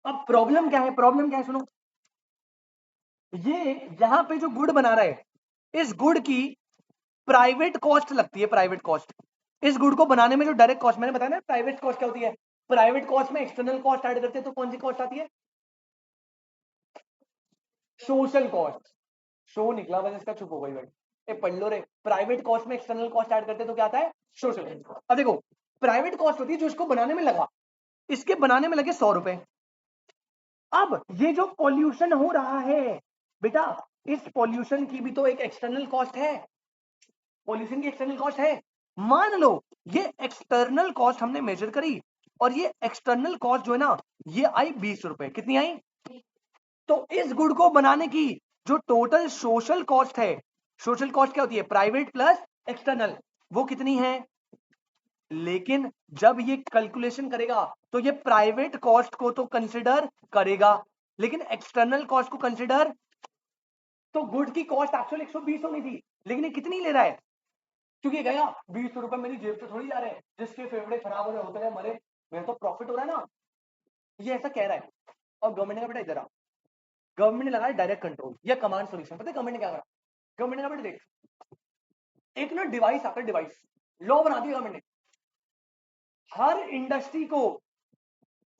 A: अब प्रॉब्लम क्या है, प्रॉब्लम क्या है सुनो, ये यहां पे जो गुड़ बना रहा है, इस गुड़ की प्राइवेट कॉस्ट लगती है, प्राइवेट कॉस्ट। इस गुड़ को बनाने में जो डायरेक्ट कॉस्ट, मैंने बताया ना प्राइवेट कॉस्ट क्या होती है, प्राइवेट कॉस्ट में एक्सटर्नल कॉस्ट ऐड करते हैं, तो कौन सी कॉस्ट आती है, सोशल कॉस्ट। शो निकला बस इसका, चुप हो गई भाई, ये पढ़ लो रे। प्राइवेट कॉस्ट में एक्सटर्नल कॉस्ट ऐड करते हैं तो क्या आता है, सोशल। अब देखो, प्राइवेट कॉस्ट होती है जो इसको बनाने में लगा, इसके बनाने में लगे 100 रुपए। अब ये जो पॉल्यूशन हो रहा है बेटा, इस पॉल्यूशन की भी तो एक एक्सटर्नल कॉस्ट है, पॉल्यूशन की एक्सटर्नल कॉस्ट है। मान लो ये एक्सटर्नल कॉस्ट हमने मेजर करी, और ये एक्सटर्नल कॉस्ट जो है ना, ये आई 20 रुपए, कितनी आई, तो इस गुड़ को बनाने की जो टोटल सोशल कॉस्ट है, सोशल कॉस्ट क्या होती है, प्राइवेट प्लस एक्सटर्नल, वो कितनी है। लेकिन जब ये कैलकुलेशन करेगा तो ये प्राइवेट कॉस्ट को तो कंसिडर करेगा, लेकिन एक्सटर्नल कॉस्ट को कंसिडर, तो गुड की कॉस्ट एक्चुअली 120 होनी थी, लेकिन ये कितनी ले रहा है, क्योंकि गया 20 रुपए मेरी जेब से थोड़ी जा रहे हैं, जिसके फेफड़े खराब हो रहे होते हैं मरे, मेरा तो प्रॉफिट हो रहा है ना, ये ऐसा कह रहा है। और गवर्नमेंट का बेटा इधर आ, गवर्नमेंट ने लगाया डायरेक्ट कंट्रोल या कमांड सॉल्यूशन। पता है गवर्नमेंट ने क्या करा, गवर्नमेंट ने कहा बेटा देख, एक ना डिवाइस आता है, डिवाइस लॉ बना दिया गवर्नमेंट ने, हर इंडस्ट्री को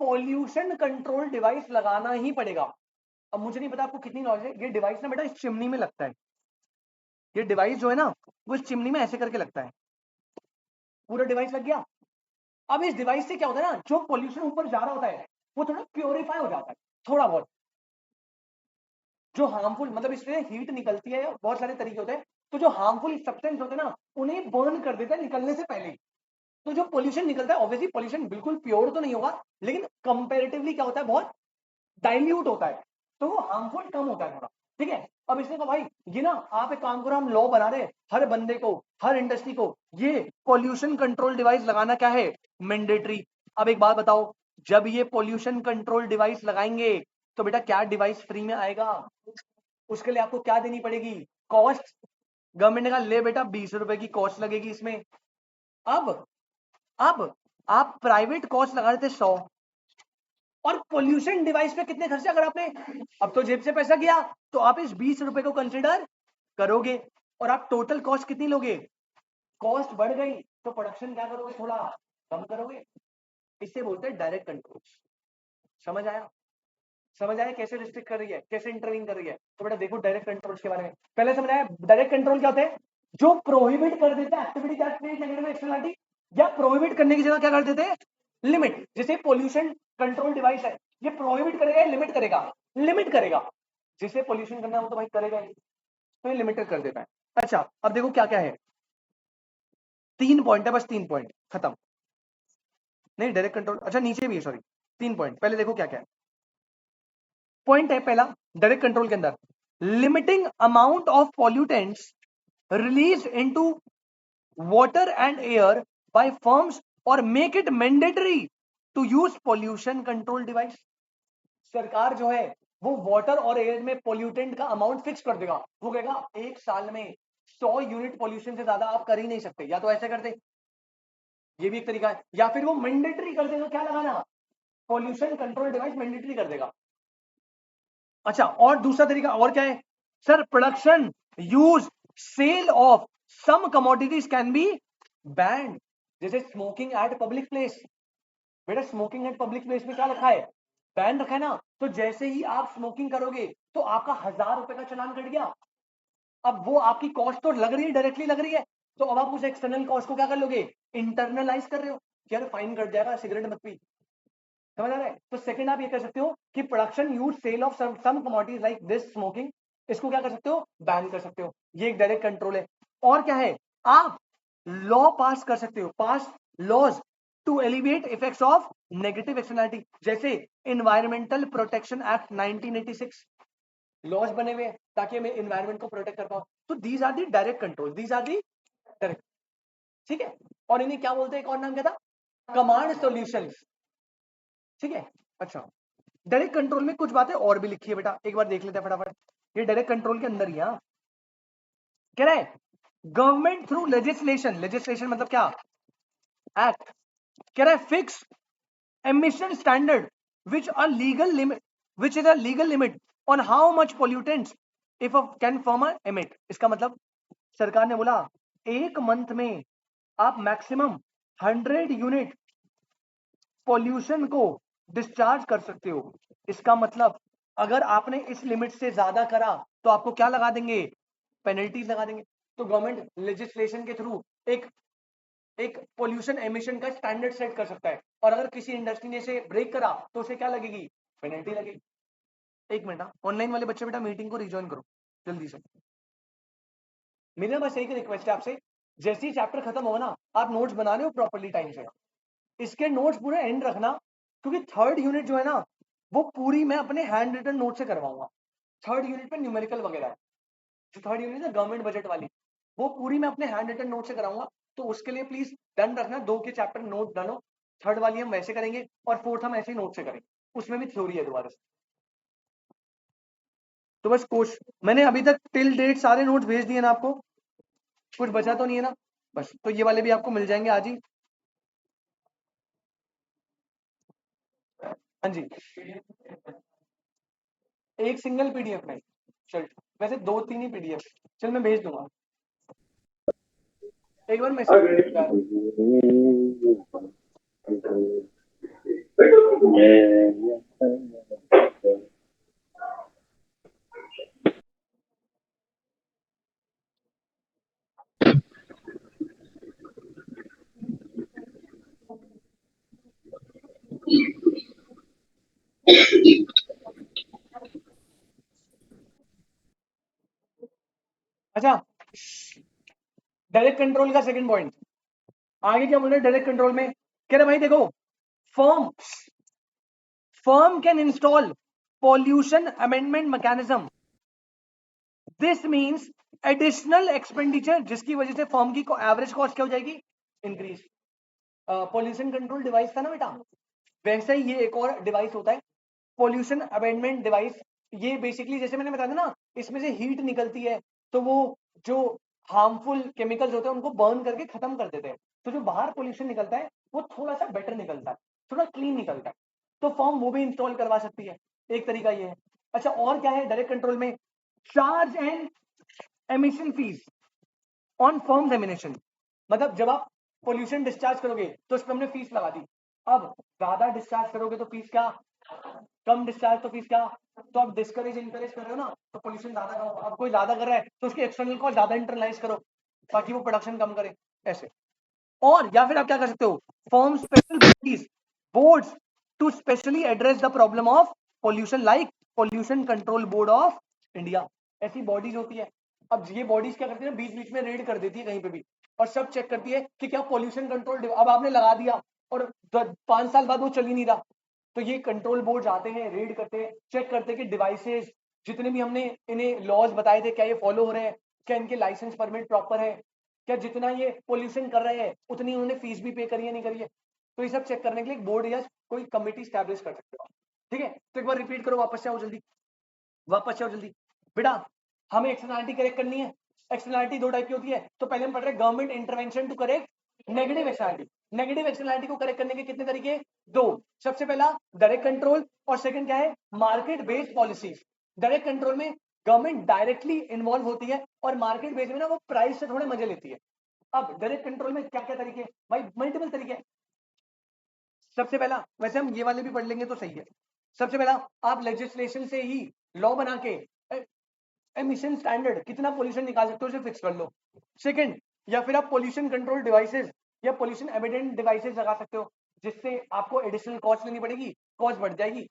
A: पॉल्यूशन कंट्रोल डिवाइस लगाना ही पड़ेगा। अब मुझे नहीं पता आपको कितनी नॉलेज है, ये डिवाइस ना बेटा इस चिमनी में लगता है, ये डिवाइस जो है ना वो इस चिमनी में ऐसे करके लगता है, पूरा डिवाइस लग गया। अब इस डिवाइस से क्या होता है ना, जो पॉल्यूशन ऊपर जा रहा होता है वो थोड़ा प्योरीफाई हो जाता है, थोड़ा बहुत, जो हार्मफुल, मतलब इससे हीट निकलती है, बहुत सारे तरीके होते हैं, तो जो हार्मफुल सब्सटेंस होते हैं ना उन्हें बर्न कर देता है निकलने से पहले ही। तो जो पोल्यूशन निकलता है ऑब्वियसली पोल्यूशन बिल्कुल प्योर तो नहीं होगा, लेकिन कंपेरेटिवली क्या होता है, बहुत डाइल्यूट होता है, तो वो हार्मफुल कम होता है थोड़ा। ठीक है, अब इसने कहा भाई ये ना आप एक काम करो, हम लॉ बना रहे हर बंदे को, हर इंडस्ट्री को ये पोल्यूशन कंट्रोल डिवाइस लगाना क्या है, मैंडेटरी। अब एक बात बताओ, जब ये पोल्यूशन कंट्रोल डिवाइस लगाएंगे तो बेटा क्या डिवाइस फ्री में आएगा, उसके लिए आपको क्या देनी पड़ेगी, कॉस्ट। गवर्नमेंट ने कहा ले बेटा 20 रुपए की कॉस्ट लगेगी इसमें। अब अब आप प्राइवेट कॉस्ट लगा रहे थे 100, और पोल्यूशन डिवाइस पे कितने खर्चे, अगर आपने अब तो जेब से पैसा गया तो आप इस 20 रुपए को कंसिडर करोगे, और आप टोटल कॉस्ट कितनी लोगे, कॉस्ट बढ़ गई तो प्रोडक्शन क्या करोगे, थोड़ा कम करोगे। इससे बोलते हैं डायरेक्ट कंट्रोल। समझ आया, समझ आया कैसे रिस्ट्रिक्ट कर रही है, कैसे इंटरवीन कर रही है। तो बेटा देखो डायरेक्ट कंट्रोल के बारे में पहले समझाया। डायरेक्ट कंट्रोल क्या होते हैं, जो प्रोहिबिट कर देते हैं activity that create negative externality, या प्रोहिबिट करने की जगह क्या कर देते हैं, लिमिट। जैसे पोल्यूशन कंट्रोल डिवाइस है, ये प्रोहिबिट करेगा, लिमिट करेगा, लिमिट करेगा। जिसे पोल्यूशन करना है वो तो भाई करेगा ही, तो ये लिमिटेड कर देता है। अच्छा अब देखो क्या क्या है, 3 पॉइंट है बस, 3 पॉइंट खत्म। नहीं डायरेक्ट कंट्रोल, अच्छा नीचे भी है सॉरी, 3 पॉइंट। पहले देखो क्या क्या है। पॉइंट है पहला डायरेक्ट कंट्रोल के अंदर, limiting amount of pollutants release into water and air by firms और make it mandatory to use pollution control device. सरकार जो है वो वाटर और एयर में पॉल्यूटेंट का अमाउंट फिक्स कर देगा, वो कहेगा एक साल में 100 यूनिट पॉल्यूशन से ज्यादा आप कर ही नहीं सकते, या तो ऐसे कर दे, ये भी एक तरीका है, या फिर वो मैंडेटरी कर देगा, क्या लगाना, पॉल्यूशन कंट्रोल डिवाइस मैंडेटरी कर देगा। अच्छा और दूसरा तरीका और क्या है, sir production use sale of some commodities can be banned, जैसे स्मोकिंग एट पब्लिक प्लेस। बेटा स्मोकिंग एट पब्लिक प्लेस में क्या रखा है, बैन रखा है ना, तो जैसे ही आप स्मोकिंग करोगे तो आपका 1000 रुपए का चालान कट गया। अब वो आपकी कॉस्ट तो लग रही है, डायरेक्टली लग रही है, तो अब आप उस एक्सटर्नल कॉस्ट को क्या कर लोगे, इंटरनलाइज कर रहे हो, यार फाइन कट जाएगा, सिगरेट मत पी। समझ आ रहा है, तो सेकंड आप ये कर सकते हो कि production use sale of some commodities like this smoking, इसको क्या कर सकते हो, बैन कर सकते हो, ये एक डायरेक्ट कंट्रोल है। और क्या है, आप लॉ पास कर सकते हो, pass laws to alleviate effects of negative externality, जैसे इन्वायरमेंटल प्रोटेक्शन एक्ट 1986 लॉज बने हुए हैं ताकि मैं इन्वायरमेंट को प्रोटेक्ट कर पाऊं। तो these are the direct control, these are the direct. ठीक है, और इन्हें क्या बोलते हैं, एक और नाम क्या था, कमांड सॉल्यूशंस। ठीक है, अच्छा डायरेक्ट कंट्रोल में कुछ बातें और भी लिखी है बेटा, एक बार देख लेते हैं फटाफट। ये डायरेक्ट कंट्रोल के अंदर ही है, कह रहा है गवर्नमेंट थ्रू लेजिस्लेशन, लेजिस्लेशन मतलब क्या, एक्ट, कह रहा है fix emission standard which are legal limit, which is a legal limit on how much pollutants if can firmer emit. इसका मतलब सरकार ने बोला एक मंथ में आप मैक्सिमम 100 यूनिट पॉल्यूशन को डिस्चार्ज कर सकते हो। इसका मतलब अगर आपने इस लिमिट से ज्यादा करा तो आपको क्या लगा देंगे, पेनल्टीज लगा देंगे। तो गवर्नमेंट लेजिस्लेशन के थ्रू एक एक पोल्यूशन एमिशन का स्टैंडर्ड सेट कर सकता है, और अगर किसी इंडस्ट्री ने इसे ब्रेक करा तो उसे क्या लगेगी, पेनल्टी लगेगी। एक मिनट, ऑनलाइन वाले बच्चे बेटा मीटिंग को रिज्वाइन करो जल्दी से। मेरा बस एक रिक्वेस्ट है आपसे, जैसे ही चैप्टर खत्म होगा ना, आप नोट्स बना रहे हो प्रॉपर्ली टाइम से, इसके नोट्स पूरे एंड रखना, क्योंकि थर्ड यूनिट जो है ना वो पूरी मैं अपने हैंड रिटन नोट से करवाऊंगा। थर्ड यूनिट पे न्यूमेरिकल वगैरह है, जो थर्ड यूनिट है गवर्नमेंट बजट वाली, वो पूरी मैं अपने हैंड रिटन नोट से कराऊंगा। तो उसके लिए प्लीज डन रखना, 2 के चैप्टर नोट डनो। थर्ड वाली हम वैसे करेंगे और फोर्थ हम ऐसे ही नोट से करेंगे, उसमें भी थ्योरी है दोबारा से। तो बस कोश मैंने अभी तक टिल डेट सारे नोट्स भेज दिए ना आपको, कुछ बचा तो नहीं है ना, बस तो ये वाले भी आपको मिल जाएंगे आज ही। हाँ जी, एक सिंगल पीडीएफ में, चल वैसे 2-3 ही पीडीएफ, चल मैं भेज दूंगा, एक बार मैसेज कर दो यार। अच्छा डायरेक्ट कंट्रोल का सेकंड पॉइंट, आगे क्या बोल रहे हैं डायरेक्ट कंट्रोल में, कह रहे भाई देखो firm can install pollution amendment mechanism. This means additional expenditure जिसकी वजह से फर्म की एवरेज कॉस्ट क्या हो जाएगी, इंक्रीज। पॉल्यूशन कंट्रोल डिवाइस था ना बेटा, वैसे ही ये एक और डिवाइस होता है पॉल्यूशन अमेंडमेंट डिवाइस। ये बेसिकली जैसे मैंने बताया ना, इसमें से हीट निकलती है तो वो जो हार्मफुल केमिकल्स होते हैं उनको बर्न करके खत्म कर देते हैं, तो जो बाहर पॉल्यूशन निकलता है वो थोड़ा सा बेटर निकलता है, थोड़ा क्लीन निकलता है, तो फर्म वो भी इंस्टॉल करवा सकती है। एक तरीका ये है। अच्छा और क्या है डायरेक्ट कंट्रोल में, charge and emission fees on firms emission. मतलब जब आप पोल्यूशन डिस्चार्ज करोगे तो उस पर हमने फीस लगा दी, अब ज्यादा डिस्चार्ज करोगे तो फीस क्या, कम डिस्चार्ज तो फीस क्या, तो आप डिस्करेज इंकरेज कर रहे हो ना, तो पोल्यूशन ज्यादा करो। अब कोई ज्यादा कर रहा है तो उसकी एक्सटर्नल कॉस्ट ज्यादा इंटरलाइज करो ताकि वो प्रोडक्शन कम करे, ऐसे। और या फिर आप क्या कर सकते हो, form special bodies boards to specially address the problem of pollution, like pollution control board of India. ऐसी बॉडीज होती है। अब ये बॉडीज क्या करती है, बीच बीच में रेड कर देती है कहीं पे भी और सब चेक करती है कि क्या पोल्यूशन कंट्रोल, अब आपने लगा दिया और 5 साल बाद वो चल ही नहीं रहा, तो ये कंट्रोल बोर्ड आते हैं, रेड करते हैं, चेक करते हैं कि डिवाइसेस जितने भी हमने इन्हें लॉज बताए थे क्या ये फॉलो हो रहे हैं, क्या इनके लाइसेंस परमिट प्रॉपर है, क्या जितना ये पोल्यूशन कर रहे हैं उतनी उन्होंने फीस भी पे करी है नहीं करी है। तो ये सब चेक करने के लिए बोर्ड या कोई कमेटी स्टैब्लिश कर सकते हो, ठीक है। तो एक बार रिपीट करो, वापस आओ जल्दी, वापस आओ जल्दी। बेटा हमें एक्सटर्नैलिटी करेक्ट करनी है। एक्सटर्नैलिटी दो टाइप की होती है, तो पहले हम पढ़ रहे हैं government intervention to correct negative externality. Negative externality को करेक्ट करने के कितने तरीके, दो। सबसे पहला डायरेक्ट कंट्रोल और सेकंड क्या है, market based policies. Direct control में गवर्नमेंट डायरेक्टली इन्वॉल्व होती है और मार्केट बेस्ड में ना वो प्राइस से थोड़े मजे लेती है। अब डायरेक्ट कंट्रोल में क्या क्या तरीके, भाई मल्टीपल तरीके। सबसे पहला, वैसे हम ये वाले भी पढ़ लेंगे तो सही है। सबसे पहला, आप लेजिस्लेशन से ही लॉ बना के एमिशन स्टैंडर्ड कितना पोल्यूशन निकाल सकते हो उसे फिक्स कर लो। सेकंड, या फिर आप पोल्यूशन कंट्रोल डिवाइसेस या पोल्यूशन एविडेंट डिवाइसेस लगा सकते हो जिससे आपको एडिशनल कॉस्ट लेनी पड़ेगी, कॉस्ट बढ़ जाएगी।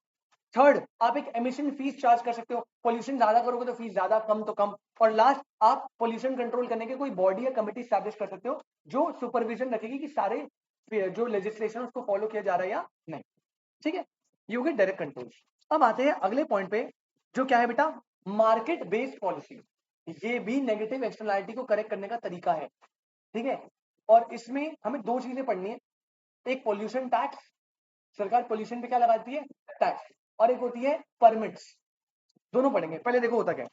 A: थर्ड, आप एक एमिशन फीस चार्ज कर सकते हो, पोल्यूशन ज्यादा करोगे तो फीस ज्यादा, कम तो कम। और लास्ट, आप पोल्यूशन कंट्रोल करने के कोई बॉडी या कमिटी स्टैब्लिश कर सकते हो जो सुपरविजन रखेगी कि सारे जो लेजिस्लेशन उसको फॉलो किया जा रहा है या नहीं, ठीक है। ये हो गया डायरेक्ट कंट्रोल। अब आते हैं अगले पॉइंट पे जो क्या है बेटा, मार्केट बेस्ड पॉलिसी। ये भी नेगेटिव एक्सटर्नैलिटी को करेक्ट करने का तरीका है, ठीक है। और इसमें हमें दो चीजें पढ़नी है, एक पोल्यूशन टैक्स, सरकार पोल्यूशन पे क्या लगाती है, टैक्स, और एक होती है परमिट्स। दोनों पढ़ेंगे। पहले देखो होता क्या है,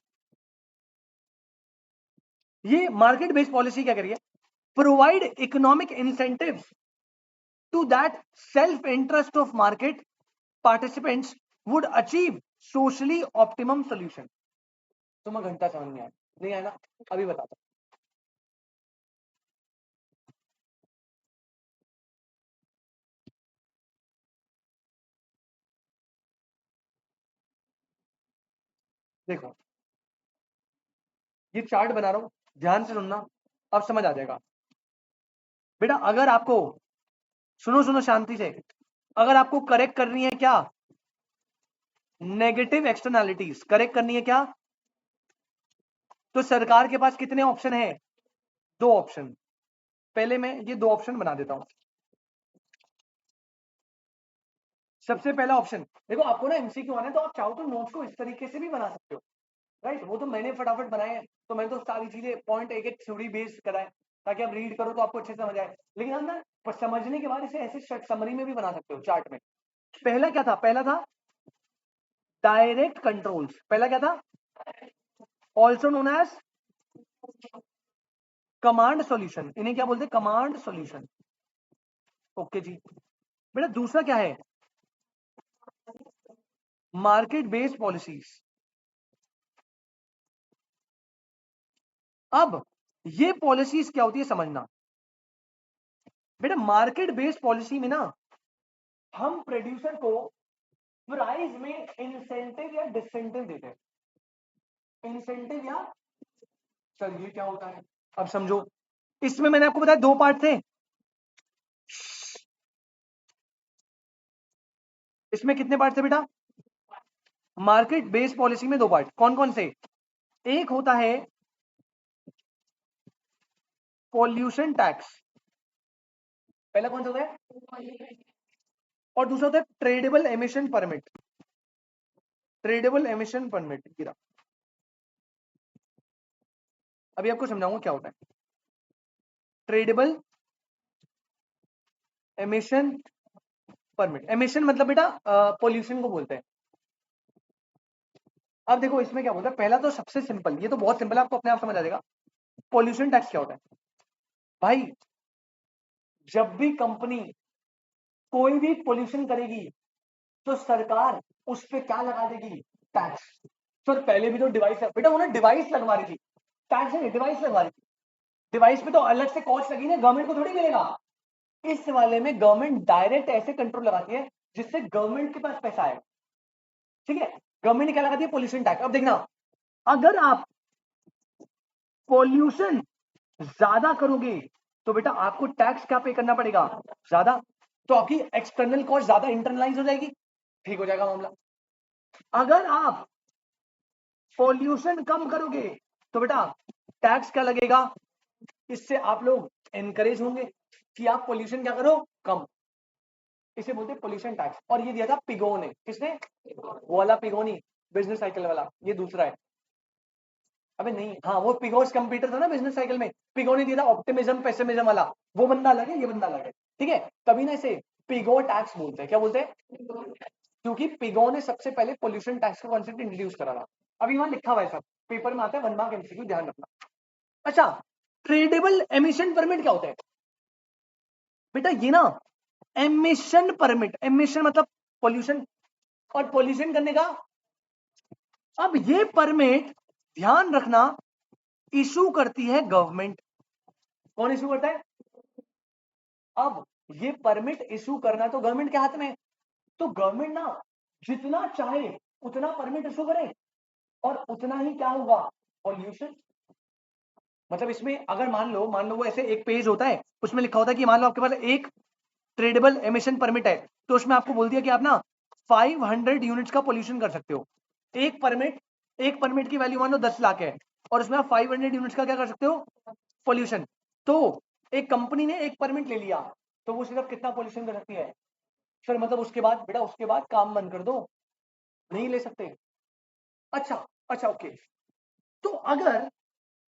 A: ये मार्केट बेस्ड पॉलिसी क्या करिए, provide economic incentive to that self interest of market participants would achieve socially optimum solution. तुम्हें घंटा समझ में आया नहीं आया ना, अभी बताता हूं। देखो ये चार्ट बना रहा हूं, ध्यान से सुनना, अब समझ आ जाएगा। बेटा अगर आपको, सुनो सुनो शांति से, अगर आपको करेक्ट करनी है क्या, नेगेटिव एक्सटर्नैलिटीज करेक्ट करनी है क्या, तो सरकार के पास कितने ऑप्शन है, दो ऑप्शन। पहले मैं ये दो ऑप्शन बना देता हूं। सबसे पहला ऑप्शन, देखो आपको ना एमसीक्यू आना है तो आप चाहो तो नोट्स को इस तरीके से भी बना सकते हो, राइट। वो तो मैंने फटाफट बनाए हैं, तो मैंने तो सारी चीजें पॉइंट एक एक थ्योरी बेस्ड करा है ताकि आप रीड करो तो आपको अच्छे से समझ आए। लेकिन हम ना समझने के बाद इसे ऐसे समरी में भी बना सकते हो चार्ट में। पहला क्या था, पहला था डायरेक्ट कंट्रोल्स। पहला क्या था, also known as command solution, इन्हें क्या बोलते हैं, कमांड सॉल्यूशन। ओके जी। बेटा दूसरा क्या है, मार्केट बेस्ड पॉलिसीज। अब ये पॉलिसीज क्या होती है समझना। बेटा मार्केट बेस्ड पॉलिसी में ना हम प्रोड्यूसर को प्राइस में इंसेंटिव या डिसेंटिव देते हैं, इंसेंटिव या, सर ये क्या होता है अब समझो। इसमें मैंने आपको बताया दो पार्ट थे, इसमें कितने पार्ट थे बेटा, मार्केट बेस्ड पॉलिसी में दो पार्ट, कौन कौन से, एक होता है पॉल्यूशन टैक्स पहला कौन सा होता है, और दूसरा होता है tradable emission permit. Tradable emission permit गिरा, अभी आपको समझाऊंगा क्या होता है ट्रेडेबल एमिशन परमिट। एमिशन मतलब बेटा पोल्यूशन को बोलते हैं। अब देखो इसमें क्या होता है, पहला तो सबसे सिंपल, ये तो बहुत सिंपल है, आपको अपने आप समझ आ जाएगा। पोल्यूशन टैक्स क्या होता है भाई, जब भी कंपनी कोई भी पोल्यूशन करेगी तो सरकार उस पर क्या लगा देगी, टैक्स। सर पहले भी तो डिवाइस बेटा, उन्होंने डिवाइस लगवा रही थी, टैक्स नहीं, डिवाइस लगवा रही थी। डिवाइस पे तो अलग से कॉस्ट लगी ना, गवर्नमेंट को थोड़ी मिलेगा। इस वाले में गवर्नमेंट डायरेक्ट ऐसे कंट्रोल लगाती है जिससे गवर्नमेंट के पास पैसा आए। ठीक है, गवर्नमेंट ने क्या लगाती है, पोल्यूशन टैक्स। अब देखना, अगर आप पोल्यूशन ज्यादा करोगे तो बेटा आपको टैक्स क्या पे करना पड़ेगा, ज्यादा। तो आपकी एक्सटर्नल कॉस्ट ज्यादा इंटरनलाइज हो जाएगी, ठीक हो जाएगा मामला। अगर आप पोल्यूशन कम करोगे तो बेटा टैक्स क्या लगेगा, इससे आप लोग एनकरेज होंगे कि आप पोल्यूशन क्या करो, कम। इसे बोलते हैं पोल्यूशन टैक्स। और ये दिया था पिगो ने, किसने, वो वाला पिगो नहीं, बिजनेस साइकिल वाला, ये दूसरा है। अबे नहीं, हाँ वो पिगोस कंप्यूटर था ना बिजनेस साइकिल में, पिगो ने दिया था ऑप्टिमिज्म पेसिमिज्म वाला, वो बंदा अलग है, ये बंदा अलग है। ठीक है, तभी ना इसे पिगो टैक्स बोलते हैं। क्या बोलते हैं, क्योंकि पिगो ने सबसे पहले पोल्यूशन टैक्स का कॉन्सेप्ट इंट्रोड्यूस करा था। अभी वहां लिखा हुआ है सब, पेपर में आता है, 1 मार्क एमसीक्यू, ध्यान रखना। अच्छा, ट्रेडेबल एमिशन परमिट क्या होता है बेटा, ये ना एमिशन परमिट, एमिशन मतलब पोल्यूशन, और पोल्यूशन करने का। अब ये परमिट ध्यान रखना इशू करती है गवर्नमेंट। कौन इशू करता है, अब ये परमिट इशू करना तो गवर्नमेंट के हाथ में है। तो गवर्नमेंट ना जितना चाहे उतना परमिट इशू करे, और उतना ही क्या होगा, पॉल्यूशन। मतलब इसमें अगर मान लो वो ऐसे एक पेज होता है, उसमें लिखा होता है कि मान लो आपके पास एक ट्रेडेबल एमिशन परमिट है, तो उसमें आपको बोल दिया कि आप ना 500 यूनिट्स का पोल्यूशन कर सकते हो। एक परमिट की वैल्यू मान लो 10 लाख है, और उसमें आप 500 यूनिट्स का क्या कर सकते हो, पोल्यूशन। तो एक कंपनी ने एक परमिट ले लिया, तो वो सिर्फ कितना पोल्यूशन कर सकती है, फिर मतलब उसके बाद बेटा, उसके बाद काम बंद कर दो, नहीं ले सकते। अच्छा, अच्छा ओके। तो अगर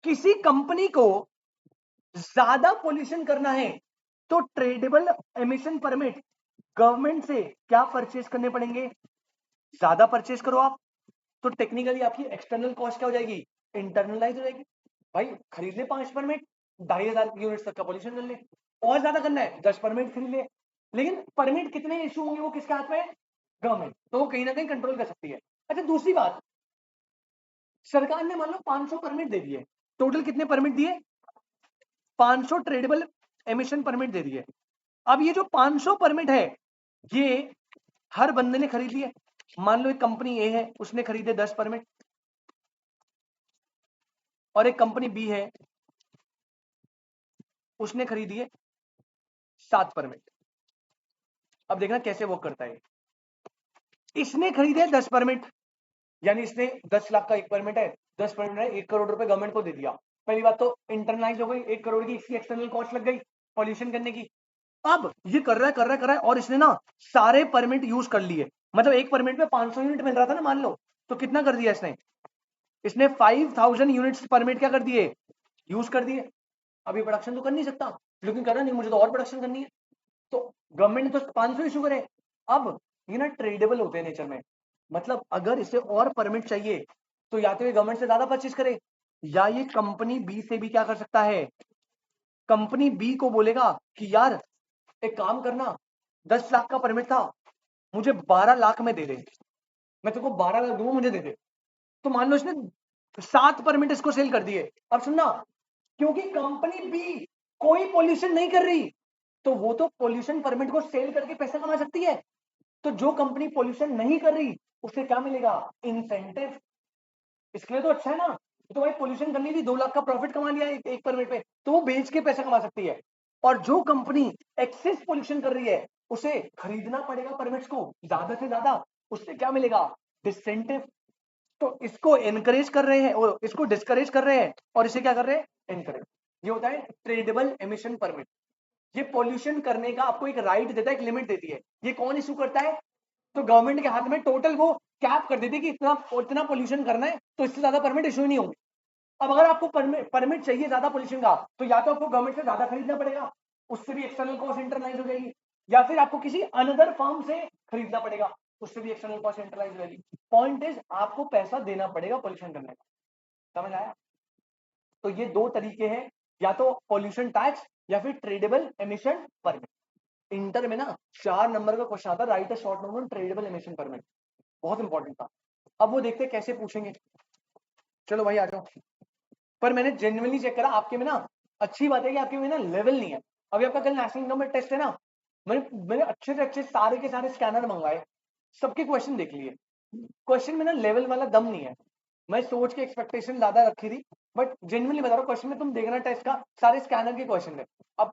A: किसी कंपनी को ज्यादा पोल्यूशन करना है तो ट्रेडेबल एमिशन परमिट गवर्नमेंट से क्या परचेज करने पड़ेंगे, ज्यादा परचेज करो आप, तो टेक्निकली आपकी एक्सटर्नल कॉस्ट क्या हो जाएगी, इंटरनलाइज हो जाएगी। भाई खरीद ले 5 परमिट, 2,500 यूनिट तक का पोल्यूशन कर ले, और ज्यादा करना है 10 परमिट खरीद ले। लेकिन परमिट कितने इशू होंगे वो किसके हाथ में है, गवर्नमेंट, तो वो कहीं ना कहीं कंट्रोल कर सकती है। अच्छा दूसरी बात, सरकार ने मान लो 500 परमिट दे दिए, टोटल कितने परमिट दिए, 500 ट्रेडेबल एमिशन परमिट दे दिए। अब ये जो 500 परमिट है, ये हर बंदे ने खरीद लिए। मान लो एक कंपनी ए है, उसने खरीदे 10 परमिट, और एक कंपनी बी है, उसने खरीदी 7 परमिट। अब देखना कैसे वर्क करता है। इसने खरीदे 10 परमिट, यानी इसने 10 लाख का एक परमिट है, 10 परमिट है, 1 करोड़ रुपए गवर्नमेंट को दे दिया। पहली बात तो इंटरनलाइज हो गई, 1 करोड़ की इसकी एक्सटर्नल कॉस्ट लग गई पॉल्यूशन करने की। अब ये कर रहा है, और इसने ना सारे परमिट यूज कर लिए। मतलब एक परमिट में 500 यूनिट मिल रहा था ना मान लो, तो कितना कर दिया इसने 5000 यूनिट्स परमिट क्या कर दिए, यूज कर दिए। अभी प्रोडक्शन तो कर नहीं सकता, लेकिन करना नहीं, मुझे तो और प्रोडक्शन करनी है, तो गवर्नमेंट ने तो 500 इशू करे। अब ये ना ट्रेडेबल होते हैं नेचर में, मतलब अगर इसे और परमिट चाहिए तो या तो ये गवर्नमेंट से ज्यादा परचेज करे, या ये कंपनी बी से भी क्या कर सकता है, कंपनी बी को बोलेगा कि यार एक काम करना, 10 लाख का परमिट था, मुझे 12 लाख में दे दे, मैं तुमको 12 लाख दूंगा, मुझे दे दे। तो मान लो इसने 7 परमिट इसको सेल कर दिए। अब सुनना, क्योंकि कंपनी बी कोई पोल्यूशन नहीं कर रही, तो वो तो पोल्यूशन परमिट को सेल करके पैसा कमा सकती है। तो जो कंपनी पोल्यूशन नहीं कर रही उसे क्या मिलेगा, इंसेंटिव। इसके लिए तो अच्छा है ना, तो भाई पोल्यूशन करनी थी, 2 लाख का प्रॉफिट कमा लिया एक परमिट पे, तो वो बेच के पैसा कमा सकती है। और जो कंपनी एक्सेस पोल्यूशन कर रही है उसे खरीदना पड़ेगा परमिट्स को ज्यादा से ज्यादा, उससे क्या मिलेगा, डिसेंटिव। तो इसको एनकरेज कर रहे हैं, इसको डिस्करेज कर रहे हैं, और इसे क्या कर रहे हैं, एनकरेज। ये होता है ट्रेडेबल एमिशन परमिट। ये पॉल्यूशन करने का आपको एक राइट देता है, एक लिमिट देती है। ये कौन इशू करता है? तो गवर्नमेंट के हाथ में टोटल वो कैप कर देती है कि इतना पॉल्यूशन करना है, तो इससे ज्यादा परमिट इशू नहीं होंगे। अब अगर आपको परमिट चाहिए ज्यादा पॉल्यूशन का, तो या तो आपको गवर्नमेंट से ज्यादा खरीदना पड़ेगा, उससे भी एक्सटर्नल कॉस्ट इंटरलाइज हो जाएगी, या फिर आपको किसी अनदर फर्म से खरीदना पड़ेगा, उससे भी एक्सटर्नल कॉस्ट इंटरलाइज हो जाएगी। पॉइंट इज आपको पैसा देना पड़ेगा पॉल्यूशन करने का। समझ आया? तो ये दो तरीके हैं, या तो पॉल्यूशन टैक्स या फिर ट्रेडेबल एमिशन परमिट। इंटर में ना 4 नंबर का क्वेश्चन आता है, right a short note on tradable emission permit, बहुत इंपॉर्टेंट था। अब वो देखते हैं कैसे पूछेंगे। चलो भाई आ जाओ। पर मैंने जेन्युइनली चेक करा आपके में ना, अच्छी बात है कि आपके में ना लेवल नहीं है। अभी आपका कल नेशनल इनकम में टेस्ट है ना, मैंने अच्छे से अच्छे सारे के सारे स्कैनर मंगाए, सबके क्वेश्चन देख लिए। क्वेश्चन में ना लेवल वाला दम नहीं है। मैं सोच के एक्सपेक्टेशन ज्यादा रखी थी, बट जेन्युइनली बता रहा हूँ, क्वेश्चन में तुम देखना टेस्ट का सारे स्कैनर के क्वेश्चन है। अब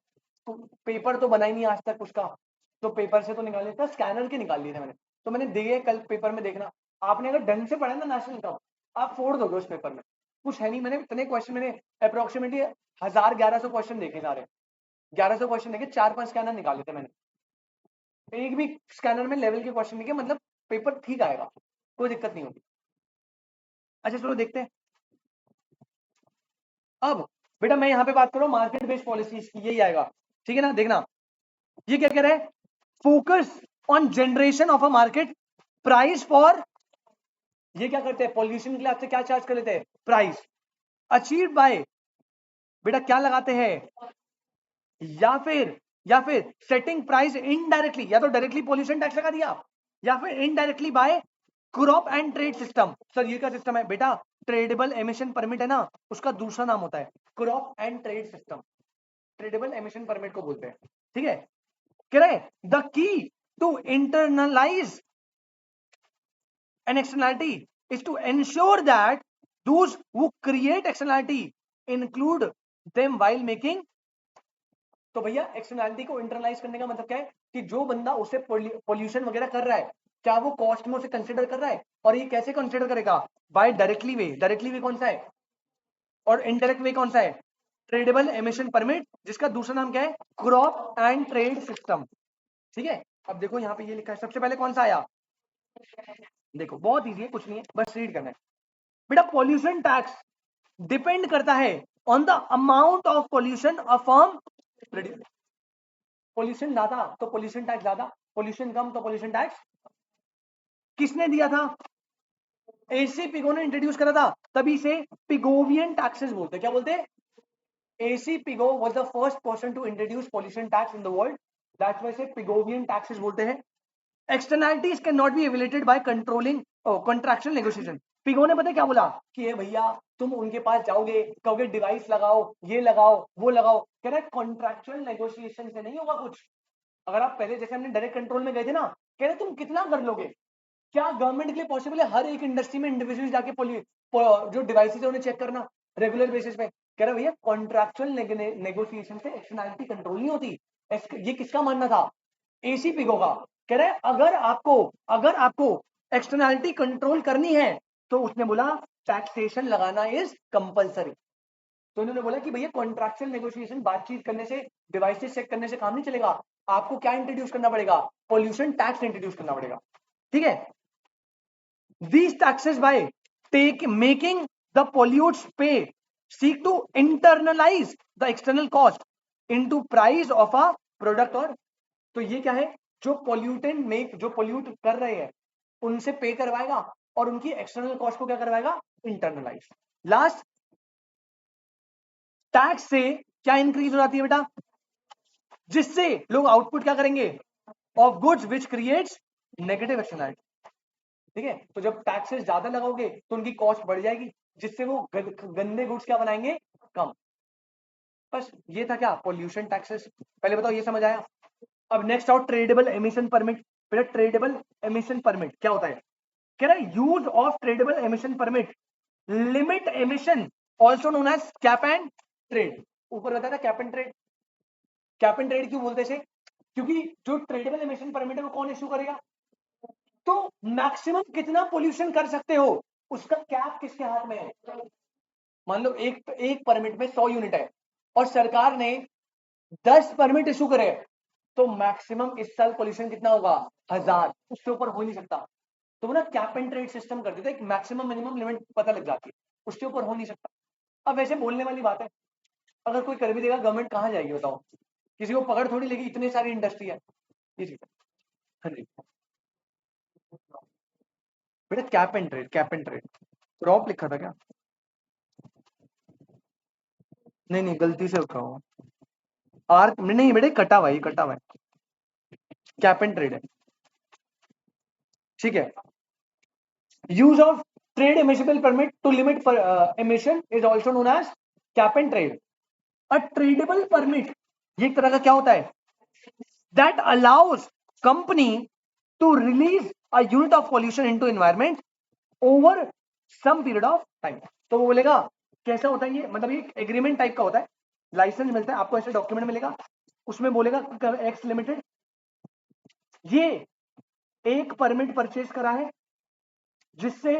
A: पेपर तो बना ही नहीं आज तक उसका, तो पेपर से तो निकाल लेता, स्कैनर के निकाल लिए थे मैंने। तो मैंने दिए कल पेपर में देखना, आपने अगर ढंग से पढ़ा ना नेशनल इनकम, आप फोड़ दोगे उस पेपर में। कुछ है नहीं, मैंने इतने क्वेश्चन, मैंने अप्रोक्सीमेटली 1000-1100 क्वेश्चन देखे सारे, 1100 क्वेश्चन देखे, 4-5 स्कैनर निकाले थे मैंने। एक भी स्कैनर में लेवल के क्वेश्चन नहीं के, मतलब पेपर ठीक आएगा, कोई दिक्कत नहीं होगी। अच्छा चलो देखते हैं। अब बेटा मैं यहां पे बात करूं मार्केट बेस्ड पॉलिसीज की, यही आएगा, ठीक है ना? देखना ये क्या कह रहा है, focus on generation of a market price for, ये क्या करते हैं पॉल्यूशन के लिए आपसे क्या चार्ज कर लेते हैं, प्राइस, अचीव बाय, बेटा क्या लगाते हैं, या फिर सेटिंग प्राइस इनडायरेक्टली, या तो डायरेक्टली पॉल्यूशन टैक्स लगा दिया, या फिर indirectly bye crop and trade system. Sir ये क्या सिस्टम है बेटा, ट्रेडेबल एमिशन परमिट है ना, उसका दूसरा नाम होता है cap and trade system, tradable emission permit को बोलते हैं। ठीक है, कह रहे the key to internalise an externality is to ensure that those who create externality include them while making। तो भैया एक्सटर्नलिटी को इंटरनलाइज करने का मतलब क्या है कि जो बंदा उसे पॉल्यूशन वगैरह कर रहा है, क्या वो कॉस्ट में उसे कंसिडर कर रहा है, और ये कैसे कंसिडर करेगा, बाय डायरेक्टली वे। डायरेक्टली वे कौन सा है, और इनडायरेक्ट वे कौन सा है, ट्रेडेबल एमिशन परमिट, जिसका दूसरा नाम क्या है, क्रॉप एंड ट्रेड सिस्टम। ठीक है, अब देखो यहाँ पे ये लिखा है, सबसे पहले कौन सा आया, देखो बहुत इजी है, कुछ नहीं है, बस रीड करना है बेटा। पॉल्यूशन टैक्स डिपेंड करता है on the amount of pollution a firm, pollution ज्यादा तो पॉल्यूशन टैक्स ज्यादा, पॉल्यूशन कम तो पॉल्यूशन टैक्स। किसने दिया था, एसी पिगो ने इंट्रोड्यूस करा था, तभी से पिगोवियन टैक्सेस बोलते हैं। क्या बोलते हैं, A C Pigou was the first person to introduce pollution tax in the world, that's why say Pigovian taxes बोलते हैं। Externalities can not be alleviated by controlling contractual negotiation. Pigou ने पता क्या बोला कि ये भैया तुम उनके पास जाओगे, कहोगे डिवाइस लगाओ, ये लगाओ, वो लगाओ, कह रहा है कॉन्ट्रैक्चुअल नेगोशिएशन से नहीं होगा कुछ। अगर आप पहले जैसे हमने डायरेक्ट कंट्रोल में गए थे ना, कह रहे तुम कितना कर लोगे, क्या गवर्नमेंट के लिए पॉसिबल है हर एक इंडस्ट्री में इंडिविजुअल जाके जो डिवाइसेस है उन्हें चेक करना रेगुलर बेसिस पे। कह रहा भैया कॉन्ट्रैक्चुअल नेगोशिएशन से एक्सटर्नलिटी कंट्रोल नहीं होती। ये किसका मानना था, एसी पिगो का। कह रहे अगर आपको एक्सटर्नलिटी कंट्रोल करनी है, तो उसने बोला टैक्सेशन लगाना इज कंपलसरी। तो उन्होंने बोला कि भैया कॉन्ट्रैक्चुअल नेगोशिएशन, बातचीत करने से, डिवाइसेस चेक करने से काम नहीं चलेगा, आपको क्या इंट्रोड्यूस करना पड़ेगा, पॉल्यूशन टैक्स इंट्रोड्यूस करना पड़ेगा। ठीक है, these taxes by making the polluters pay seek to internalize the external cost into price of a product। और तो ये क्या है, जो पॉल्यूटेंट मेक, जो पॉल्यूट कर रहे हैं उनसे पे करवाएगा, और उनकी एक्सटर्नल कॉस्ट को क्या करवाएगा, इंटरनलाइज। लास्ट, टैक्स से क्या इंक्रीज हो जाती है बेटा, जिससे लोग आउटपुट क्या करेंगे, of goods which creates negative externality. ठीक है, तो जब टैक्सेस ज्यादा लगाओगे तो उनकी कॉस्ट बढ़ जाएगी, जिससे वो गंदे गुड्स क्या बनाएंगे, कम। बस ये था क्या, पॉल्यूशन टैक्सेस। पहले बताओ ये समझ आया। अब नेक्स्ट आओ ट्रेडेबल एमिशन परमिट। पहले ट्रेडेबल एमिशन परमिट क्या होता है, कह रहा है use of tradable emission permit limit emission also known as cap and trade. ऊपर बताया था cap and trade. Cap and trade क्यों बोलते थे, क्योंकि जो ट्रेडेबल एमिशन परमिट है वो कौन इशू करेगा, तो मैक्सिमम कितना पोल्यूशन कर सकते हो उसका कैप किसके हाथ में है। मान लो एक परमिट में 100 यूनिट है, और सरकार ने 10 परमिट इशू करे तो मैक्सिमम इस साल पोल्यूशन कितना होगा 1000, उससे ऊपर हो नहीं सकता। तो वो ना कैप एंड ट्रेड सिस्टम कर देते हैं, एक मैक्सिमम मिनिमम लिमिट पता लग जाती है, उसके ऊपर हो नहीं सकता। अब वैसे बोलने वाली बात है, अगर कोई कर भी देगा गवर्नमेंट कहाँ जाएगी बताओ, किसी को पकड़ थोड़ी लेगी, इतनी सारी इंडस्ट्री है। ये चीज है। हाँ जी बेटा, cap and trade, cap and trade crop लिखा था क्या? नहीं नहीं गलती से उठा हुआ, आर नहीं बेटे, कटा हुआ, ये कटा हुआ है, कैप एंड ट्रेड है। ठीक है, use of trade emission permit to limit emission is also known as cap and trade. A tradable permit ये एक तरह का क्या होता है, that allows company to release a unit of pollution into environment over some period of time. तो वो बोलेगा कैसा होता है ये, मतलब ये एग्रीमेंट टाइप का होता है, लाइसेंस मिलता है आपको, ऐसे डॉक्यूमेंट मिलेगा, उसमें बोलेगा एक्स लिमिटेड ये एक परमिट परचेज करा है जिससे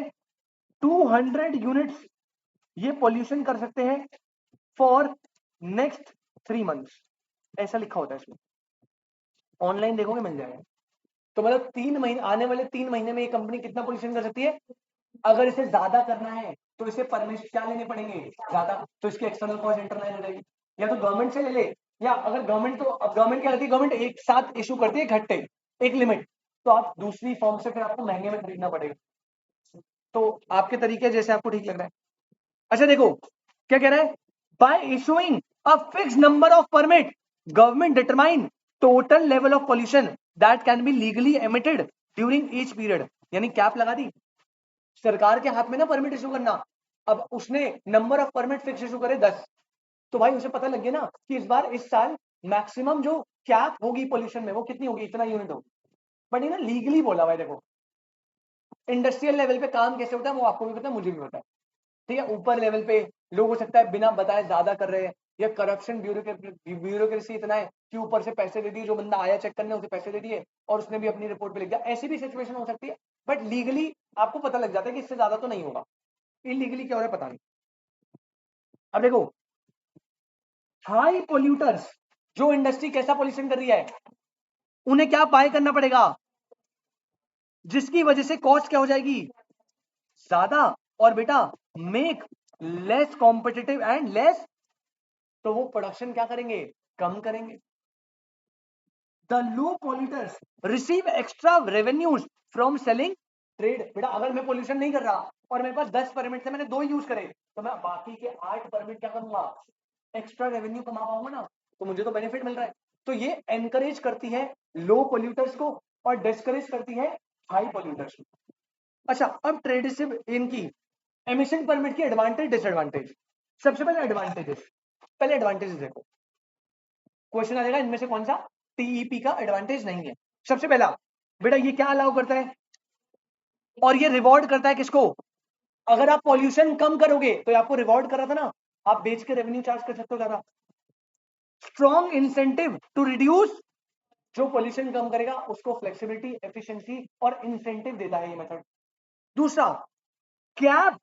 A: 200 यूनिट्स ये पॉल्यूशन कर सकते हैं फॉर नेक्स्ट 3 मंथ्स, ऐसा लिखा होता है इसमें, ऑनलाइन देखोगे मिल जाएगा। तो मतलब 3 महीने, आने वाले 3 महीने में ये कंपनी कितना पोल्यूशन कर सकती है। अगर इसे ज्यादा करना है तो इसे परमिशन क्या लेने पड़ेंगे ज्यादा, तो इसकी एक्सटर्नल कॉस्ट इंटरनल हो जाएगी, या तो गवर्नमेंट से ले ले, या अगर गवर्नमेंट, तो अब गवर्नमेंट क्या करती है, गवर्नमेंट एक साथ इशू करती है इकट्ठे एक लिमिट, तो आप दूसरी फॉर्म से फिर आपको महंगे में खरीदना पड़ेगा। तो आपके तरीके जैसे आपको ठीक लग रहा है। अच्छा देखो क्या कह रहा है, bye issuing a fixed number of permit government determine total level of pollution that can be legally emitted during each period. यानी कैप लगा दी सरकार के हाथ में ना परमिट इशू करना, अब उसने number of permit fix issue करे 10, तो भाई उसे पता लग गया ना कि इस बार इस साल मैक्सिमम जो कैप होगी पोल्यूशन में वो कितनी होगी, इतना यूनिट होगी, बट ये ना लीगली बोला हुआ है। देखो इंडस्ट्रियल लेवल पे काम कैसे होता है वो आपको भी पता है, मुझे भी पता है, ठीक है। ऊपर लेवल पे लोग हो सकता है बिना बताए ज्यादा कर रहे हैं, या करप्शन ब्यूरोक्रेसी इतना है कि ऊपर से पैसे दे दिए, जो बंदा आया चेक करने उसे पैसे दे दिए और उसने भी अपनी रिपोर्ट पे लिख दिया, ऐसी भी सिचुएशन हो सकती है। बट लीगली आपको पता लग जाता है कि इससे ज्यादा तो नहीं होगा, इलीगली क्या हो रहा है पता नहीं। अब देखो हाई पोल्यूटर्स, जो इंडस्ट्री कैसा पोल्यूशन कर रही है उन्हें क्या बाय करना पड़ेगा, जिसकी वजह से कॉस्ट क्या हो जाएगी ज्यादा, और बेटा make less competitive and less, तो वो प्रोडक्शन क्या करेंगे कम करेंगे। The low polluters receive extra revenues from selling trade. बेटा अगर मैं पोल्यूशन नहीं कर रहा और मेरे पास 10 परमिट से मैंने 2 यूज करे, तो मैं बाकी के 8 परमिट क्या करूंगा, एक्स्ट्रा रेवेन्यू कमा पाऊंगा ना, तो मुझे तो बेनिफिट मिल रहा है। तो ये एनकरेज करती है लो पोल्यूटर्स को और डिस्करेज करती है हाई पोल्यूटर्स को। अच्छा अब ट्रेडिशिव इनकी एमिशन परमिट की एडवांटेज डिसएडवांटेज। सबसे पहले एडवांटेजेस, पहले एडवांटेजेस देखो, क्वेश्चन आ जाएगा इनमें से कौन सा टीईपी का एडवांटेज नहीं है। सबसे पहला बेटा ये क्या अलाउ करता है, और ये रिवॉर्ड करता है किसको, अगर आप पॉल्यूशन कम करोगे तो आपको रिवॉर्ड कर रहा था ना, आप बेच के रेवेन्यू चार्ज कर सकते हो ज्यादा। स्ट्रॉन्ग इंसेंटिव टू रिड्यूस, जो पॉल्यूशन कम करेगा उसको फ्लेक्सिबिलिटी एफिशिएंसी और इंसेंटिव देता है ये मेथड। दूसरा कैप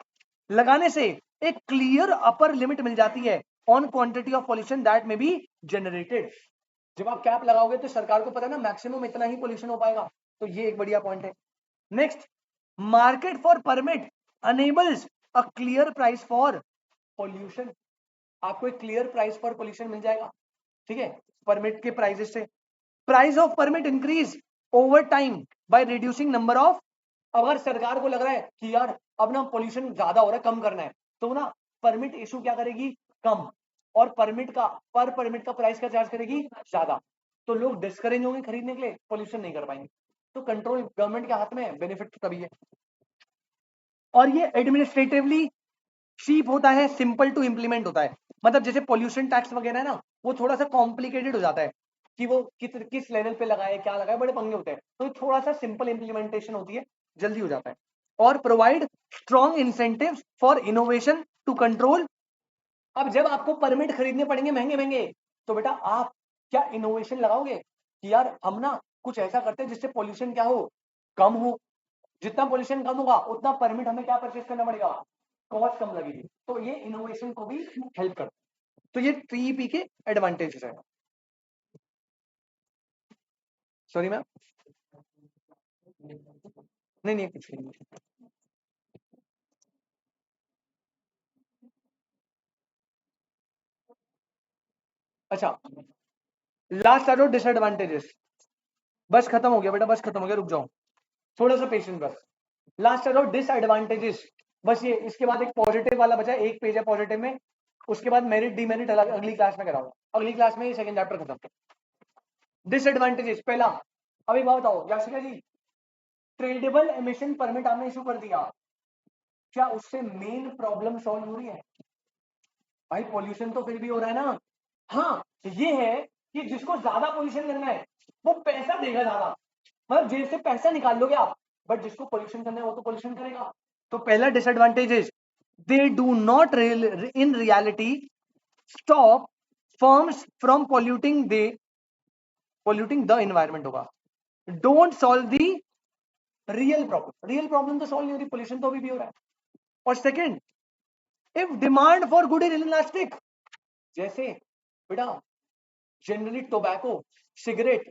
A: लगाने से एक क्लियर अपर लिमिट मिल जाती है on quantity of pollution that में बी जनरेटेड। जब आप कैप लगाओगे तो सरकार को पता है ना मैक्सिमम इतना ही पोल्यूशन हो पाएगा, तो ये एक बढ़िया पॉइंट है। Next market for permit enables a clear price for pollution, आपको एक क्लियर प्राइस फॉर पोल्यूशन मिल जाएगा, ठीक है, परमिट के प्राइसेस से। Price of permit increase over time by reducing number of, अगर सरकार को लग रहा है कि यार अब ना पोल्यूशन ज्यादा हो रहा है कम करना है, तो ना परमिट इशू क्या करेगी कम, और परमिट का पर परमिट का प्राइस क्या चार्ज करेगी ज्यादा, तो लोग डिस्करेज होंगे खरीदने के लिए, पोल्यूशन नहीं कर पाएंगे। तो कंट्रोल गवर्नमेंट के हाथ में है, बेनिफिट तो तभी है। और ये एडमिनिस्ट्रेटिवली चीप होता है, सिंपल टू इंप्लीमेंट होता है, मतलब जैसे पोल्यूशन टैक्स वगैरह है ना वो थोड़ा सा कॉम्प्लिकेटेड हो जाता है कि वो किस लेवल पे लगाए क्या लगाए, बड़े पंगे होते हैं, तो थोड़ा सा सिंपल इंप्लीमेंटेशन होती है, जल्दी हो जाता है। और provide strong incentives for innovation to control. अब जब आपको परमिट खरीदने पड़ेंगे महंगे महंगे, तो बेटा आप क्या इनोवेशन लगाओगे कि यार हम ना कुछ ऐसा करते हैं जिससे पोल्यूशन क्या हो कम हो, जितना पोल्यूशन कम होगा उतना परमिट हमें क्या परचेस करना पड़ेगा, कॉस्ट कम लगेगी, तो ये इनोवेशन को भी हेल्प करता है। तो ये टीईपी के एडवांटेजेस है। सॉरी मैम, नहीं नहीं कुछ नहीं। अच्छा, लास्ट आ जाओ डिसएडवांटेजेस। बस खत्म हो गया बेटा, बस खत्म हो गया, रुक जाओ थोड़ा सा पेशेंस बस। लास्ट आ जाओ डिसएडवांटेजेस। बस ये, इसके बाद एक पॉजिटिव वाला बचा, एक पेज है पॉजिटिव में, उसके बाद मेरिट डीमेरिट अगली क्लास में कराऊंगा, अगली क्लास में सेकंड चैप्टर खत्म। डिसएडवांटेजेस पहला, अभी बात बताओ याशिका जी, ट्रेडेबल एमिशन परमिट आपने इशू कर दिया, क्या उससे मेन प्रॉब्लम सॉल्व हो रही है? भाई पॉल्यूशन तो फिर भी हो रहा है ना। हाँ, ये है कि जिसको ज्यादा पॉल्यूशन करना है वो पैसा देगा ज्यादा, मतलब जेब से पैसा निकाल लोगे आप, बट जिसको पॉल्यूशन करना है वो तो पॉल्यूशन करेगा। तो पहला disadvantage is they do not in reality stop firms from polluting the environment होगा, don't solve the real problem. Real problem तो सॉल्व नहीं हो रही, पोल्यूशन तो अभी भी हो रहा है। और second, if demand for good is elastic, जैसे बेटा जनरली टोबैको, सिगरेट,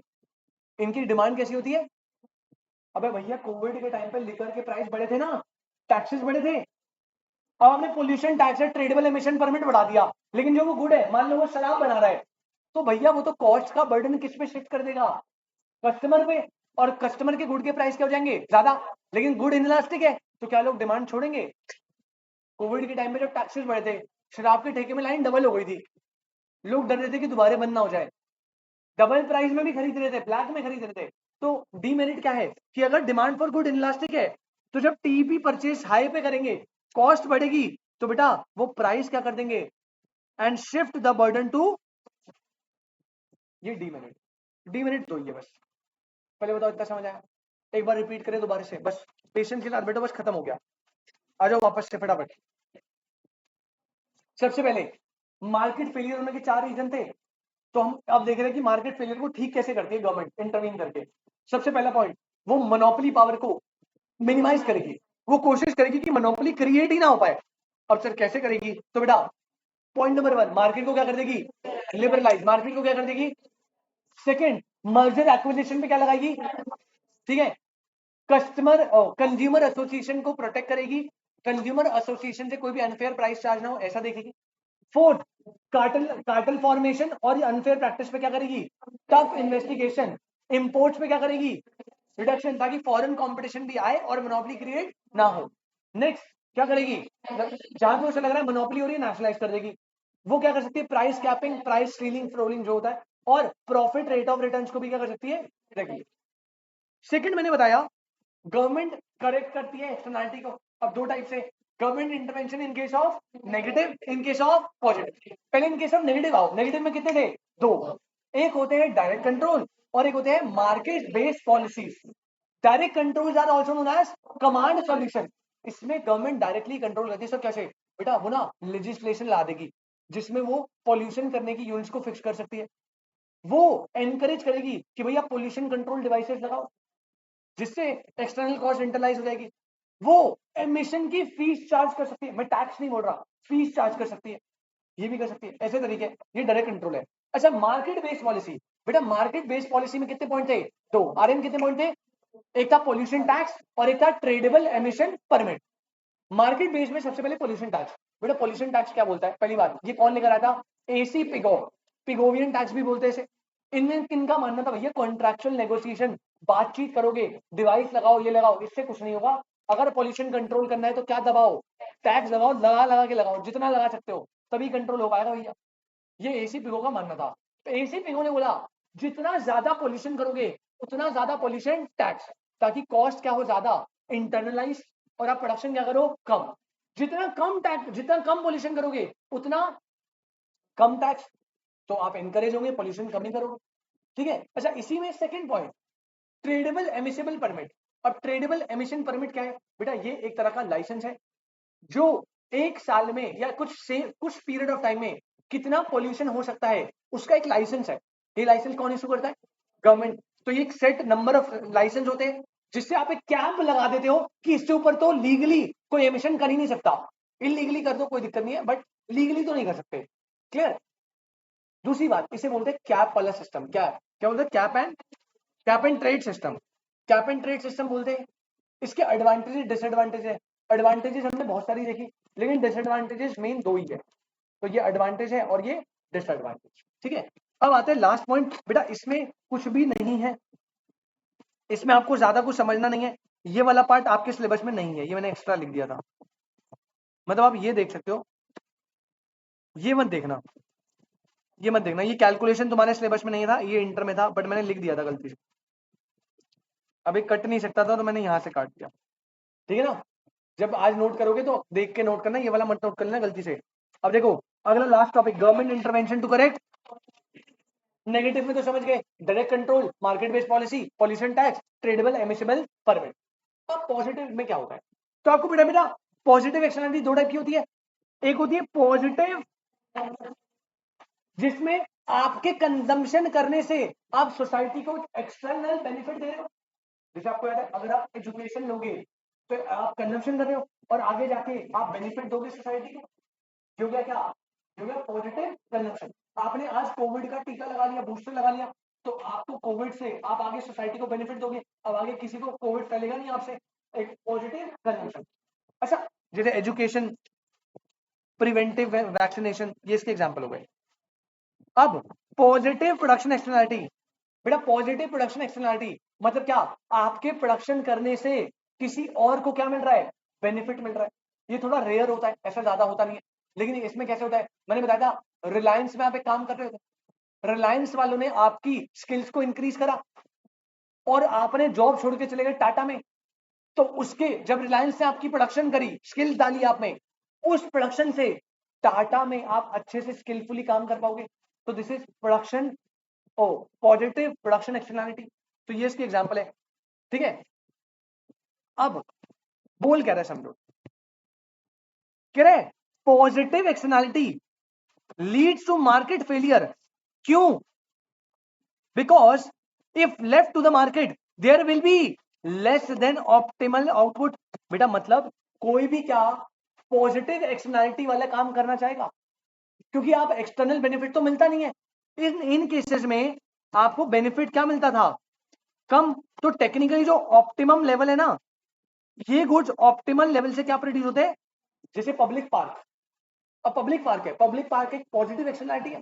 A: इनकी डिमांड कैसी होती है? अबे भैया कोविड के टाइम पे लिकर के प्राइस बढ़े थे ना, टैक्सेस बढ़े थे, अब हमने पोल्यूशन टैक्स है, ट्रेडेबल एमिशन परमिट बढ़ा दिया, लेकिन जो वो गुड है, मान लो वो शराब बना रहा है, तो भैया वो तो कॉस्ट का बर्डन किस पे शिफ्ट कर देगा? कस्टमर पे। और कस्टमर के गुड के प्राइस क्या हो जाएंगे? ज्यादा। लेकिन गुड इनलास्टिक है तो क्या लोग डिमांड छोड़ेंगे? कोविड के टाइम पे जब टैक्सेस बढ़े थे, शराब के ठेके में लाइन डबल हो गई थी, लोग डर रहे थे कि दोबारा बंद ना हो जाए, डबल प्राइस में भी खरीद रहे थे, ब्लैक में खरीद रहे थे। तो डीमेरिट क्या है कि अगर डिमांड फॉर गुड इनलास्टिक है, तो जब टीपी परचेस हाई पे करेंगे, कॉस्ट बढ़ेगी, तो बेटा वो प्राइस क्या कर देंगे and shift the burden to, ये डीमेरिट। डीमेरिट तो ये बस, पहले बताओ इतना समझ आया? एक बार रिपीट करें दोबारा से, बस पेशेंस के साथ बेटा, बस खत्म हो गया, आ जाओ वापस से फटाफट। सबसे पहले मार्केट फेलियर होने के 4 रीजन थे, तो हम अब देख रहे हैं कि मार्केट फेलियर को ठीक कैसे करती है गवर्नमेंट इंटरवीन करके। सबसे पहला पॉइंट, वो मोनोपोली पावर को मिनिमाइज करेगी, वो कोशिश करेगी कि मोनोपोली क्रिएट ही ना हो पाए। अब सर कैसे करेगी? तो बेटा पॉइंट नंबर 1, मार्केट को क्या कर देगी? लिबरलाइज। मार्केट को क्या कर देगी? सेकंड, मर्जर एक्विजिशन पे क्या लगाएगी? ठीक है, कस्टमर कंज्यूमर एसोसिएशन को प्रोटेक्ट करेगी, कंज्यूमर एसोसिएशन से कोई भी अनफेयर प्राइस चार्ज ना हो ऐसा देखेगी। फोर्थ, कार्टल कार्टल फॉर्मेशन और अनफेयर प्रैक्टिस पे क्या करेगी? Tough investigation. इंपोर्ट्स पे क्या करेगी? रिडक्शन, ताकि फॉरेन कंपटीशन भी आए और मोनोपोली क्रिएट ना हो। नेक्स्ट क्या करेगी? जहां पे उसे लग रहा है मोनोपोली हो रही है, नेशनलाइज कर देगी। वो क्या कर सकती है? Price capping, price ceiling, flooring जो होता है, और प्रॉफिट रेट ऑफ रिटर्न्स को भी क्या कर सकती है? रेगुलेट। सेकंड मैंने बताया, गवर्नमेंट करेक्ट करती है एक्सटर्नैलिटी को। अब दो टाइप से, government intervention in case of negative, in case of positive. पहले इन केस ऑफ नेगेटिव आओ। नेगेटिव में कितने थे? 2, एक होते हैं डायरेक्ट कंट्रोल और एक होते हैं market based policies. Direct control are also known as command solution. इसमें गवर्नमेंट डायरेक्टली कंट्रोल करती है। सर कैसे? बेटा वो ना लेजिस्लेशन ला देगी जिसमें वो पॉल्यूशन करने की यूनिट्स को फिक्स कर सकती है, वो एनकरेज करेगी कि भैया पॉल्यूशन कंट्रोल डिवाइसेस लगाओ, जिससे एक्सटर्नल कॉस्ट इंटरलाइज हो जाएगी। वो एमिशन की फीस चार्ज कर सकती है, मैं टैक्स नहीं बोल रहा, फीस चार्ज कर सकती है, ये भी कर सकती है। ऐसे तरीके, ये डायरेक्ट कंट्रोल है। अच्छा, मार्केट बेस्ड पॉलिसी, बेटा मार्केट बेस्ड पॉलिसी में कितने पॉइंट थे? 2। आरएन कितने पॉइंट थे? एक था पोल्यूशन टैक्स और एक था tradable emission permit. Market based में सबसे पहले पोल्यूशन टैक्स। बेटा पोल्यूशन टैक्स क्या बोलता है? पहली बात, ये कौन लेकर आया था? एसी पिगो, पिगोवियन टैक्स भी बोलते हैं इसे। इनमें किनका मानना था भैया? कॉन्ट्रैक्चुअल नेगोशिएशन, बातचीत करोगे, डिवाइस लगाओ, ये लगाओ, इससे कुछ नहीं होगा। अगर पोल्यूशन कंट्रोल करना है तो क्या दबाओ? टैक्स दबाओ, लगा लगा के लगाओ, जितना लगा सकते हो, तभी कंट्रोल हो पाएगा भैया। ये एसी पिगो का मानना था। तो एसी पिगो ने बोला जितना ज्यादा पोल्यूशन करोगे उतना ज्यादा पोल्यूशन टैक्स, ताकि कॉस्ट क्या हो? ज्यादा इंटरनलाइज, और आप प्रोडक्शन क्या करो? कम। जितना कम टैक्स, जितना कम पोल्यूशन करोगे उतना कम टैक्स, तो आप एनकरेज होंगे पोल्यूशन कम ही करोगे। ठीक है। अच्छा, इसी में सेकंड पॉइंट, ट्रेडेबल एमिसेबल परमिट। अब ट्रेडेबल एमिशन परमिट क्या है? बेटा ये एक तरह का लाइसेंस है जो एक साल में या कुछ पीरियड ऑफ टाइम में कितना पोल्यूशन हो सकता है उसका एक लाइसेंस है। ये लाइसेंस कौन इशू करता है? गवर्नमेंट। तो ये एक सेट नंबर ऑफ लाइसेंस होते हैं जिससे आप एक कैप लगा देते हो कि इससे ऊपर तो लीगली कोई एमिशन कर ही नहीं सकता। इलीगली कर दो कोई दिक्कत नहीं है, बट लीगली तो नहीं कर सकते। क्लियर? दूसरी बात, इसे बोलते हैं कैप वाला सिस्टम। क्या है? क्या बोलते हैं? Cap and cap and trade system, cap and trade system बोलते हैं। इसके एडवांटेजेस डिसएडवांटेज है। एडवांटेजेस हमने बहुत सारी देखी, लेकिन डिसएडवांटेजेस मेन दो ही है। तो ये एडवांटेज है और ये डिसएडवांटेज, ठीक है। अब आते हैं लास्ट पॉइंट। बेटा इसमें कुछ भी नहीं है, इसमें आपको ज्यादा कुछ समझना नहीं है। ये वाला पार्ट आपके सिलेबस में नहीं है, ये मैंने एक्स्ट्रा लिख दिया था। मतलब आप ये देख सकते हो, ये मत देखना, ये मत देखना, ये कैलकुलेशन तुम्हारे सिलेबस में नहीं था, ये इंटर में था, बट मैंने लिख दिया था गलती से। अभी कट नहीं सकता था तो मैंने यहां से काट दिया, ठीक है ना। जब आज नोट करोगे तो देख के नोट करना, ये वाला मत नोट कर लेना गलती से। अब देखो अगला last topic, government intervention to correct. Negative में तो समझ गए, direct control, market based policy, pollution tax, tradable, emissible, permit. अब पॉजिटिव में क्या होता है, तो आपको बेटा बेटा पॉजिटिव एक्सटर्नलिटी दो टाइप की होती है। एक होती है पॉजिटिव, जिसमें आपके कंजम्पशन करने से आप सोसाइटी को एक्सटर्नल बेनिफिट दे रहे हो। जैसे आपको याद है, अगर आप एजुकेशन लोगे तो आप कंजम्पशन कर रहे हो और आगे जाके आप बेनिफिट दोगे सोसाइटी को। जो गया क्या, जो गया पॉजिटिव कंजम्पशन। आपने आज कोविड का टीका लगा लिया, बूस्टर लगा लिया, तो आपको कोविड से आप आगे सोसाइटी को बेनिफिट दोगे। अब आगे किसी को कोविड फैलेगा नहीं आपसे, एक पॉजिटिव कंजम्पशन। अच्छा, जैसे एजुकेशन, प्रिवेंटिव वैक्सीनेशन, ये इसके एग्जांपल हो गए। अब पॉजिटिव प्रोडक्शन एक्सटर्नलिटी, बेटा पॉजिटिव प्रोडक्शन एक्सटर्नलिटी मतलब क्या, आपके प्रोडक्शन करने से किसी और को क्या मिल रहा है, बेनिफिट मिल रहा है। ये थोड़ा रेयर होता है, ऐसा ज्यादा होता नहीं है, लेकिन इसमें कैसे होता है, मैंने बताया था रिलायंस में आप एक काम कर रहे थे, रिलायंस वालों ने आपकी स्किल्स को इंक्रीज करा और आपने जॉब छोड़ के चले गए टाटा में। तो उसके जब रिलायंस ने आपकी प्रोडक्शन करी, स्किल्स डाली आप में, उस प्रोडक्शन से टाटा में आप अच्छे से स्किलफुली काम कर पाओगे। तो दिस इज प्रोडक्शन, ओ पॉजिटिव प्रोडक्शन एक्सटर्नलिटी। तो ये इसकी एग्जांपल है, ठीक है। अब बोल क्या रहा है समझो, कह रहे positive externality leads to market failure. क्यों, because if left to the market there will be less than optimal output. बेटा मतलब कोई भी क्या पॉजिटिव एक्सटर्नलिटी वाला काम करना चाहेगा, क्योंकि आप एक्सटर्नल बेनिफिट तो मिलता नहीं है। इन केसेस में आपको बेनिफिट क्या मिलता था, कम। तो टेक्निकली जो ऑप्टिमम लेवल है ना, ये गुड्स ऑप्टिमल लेवल से क्या प्रोड्यूस होते हैं, जैसे पब्लिक पार्क। अब पब्लिक पार्क है, पब्लिक पार्क एक पॉजिटिव एक्सटर्नलिटी है।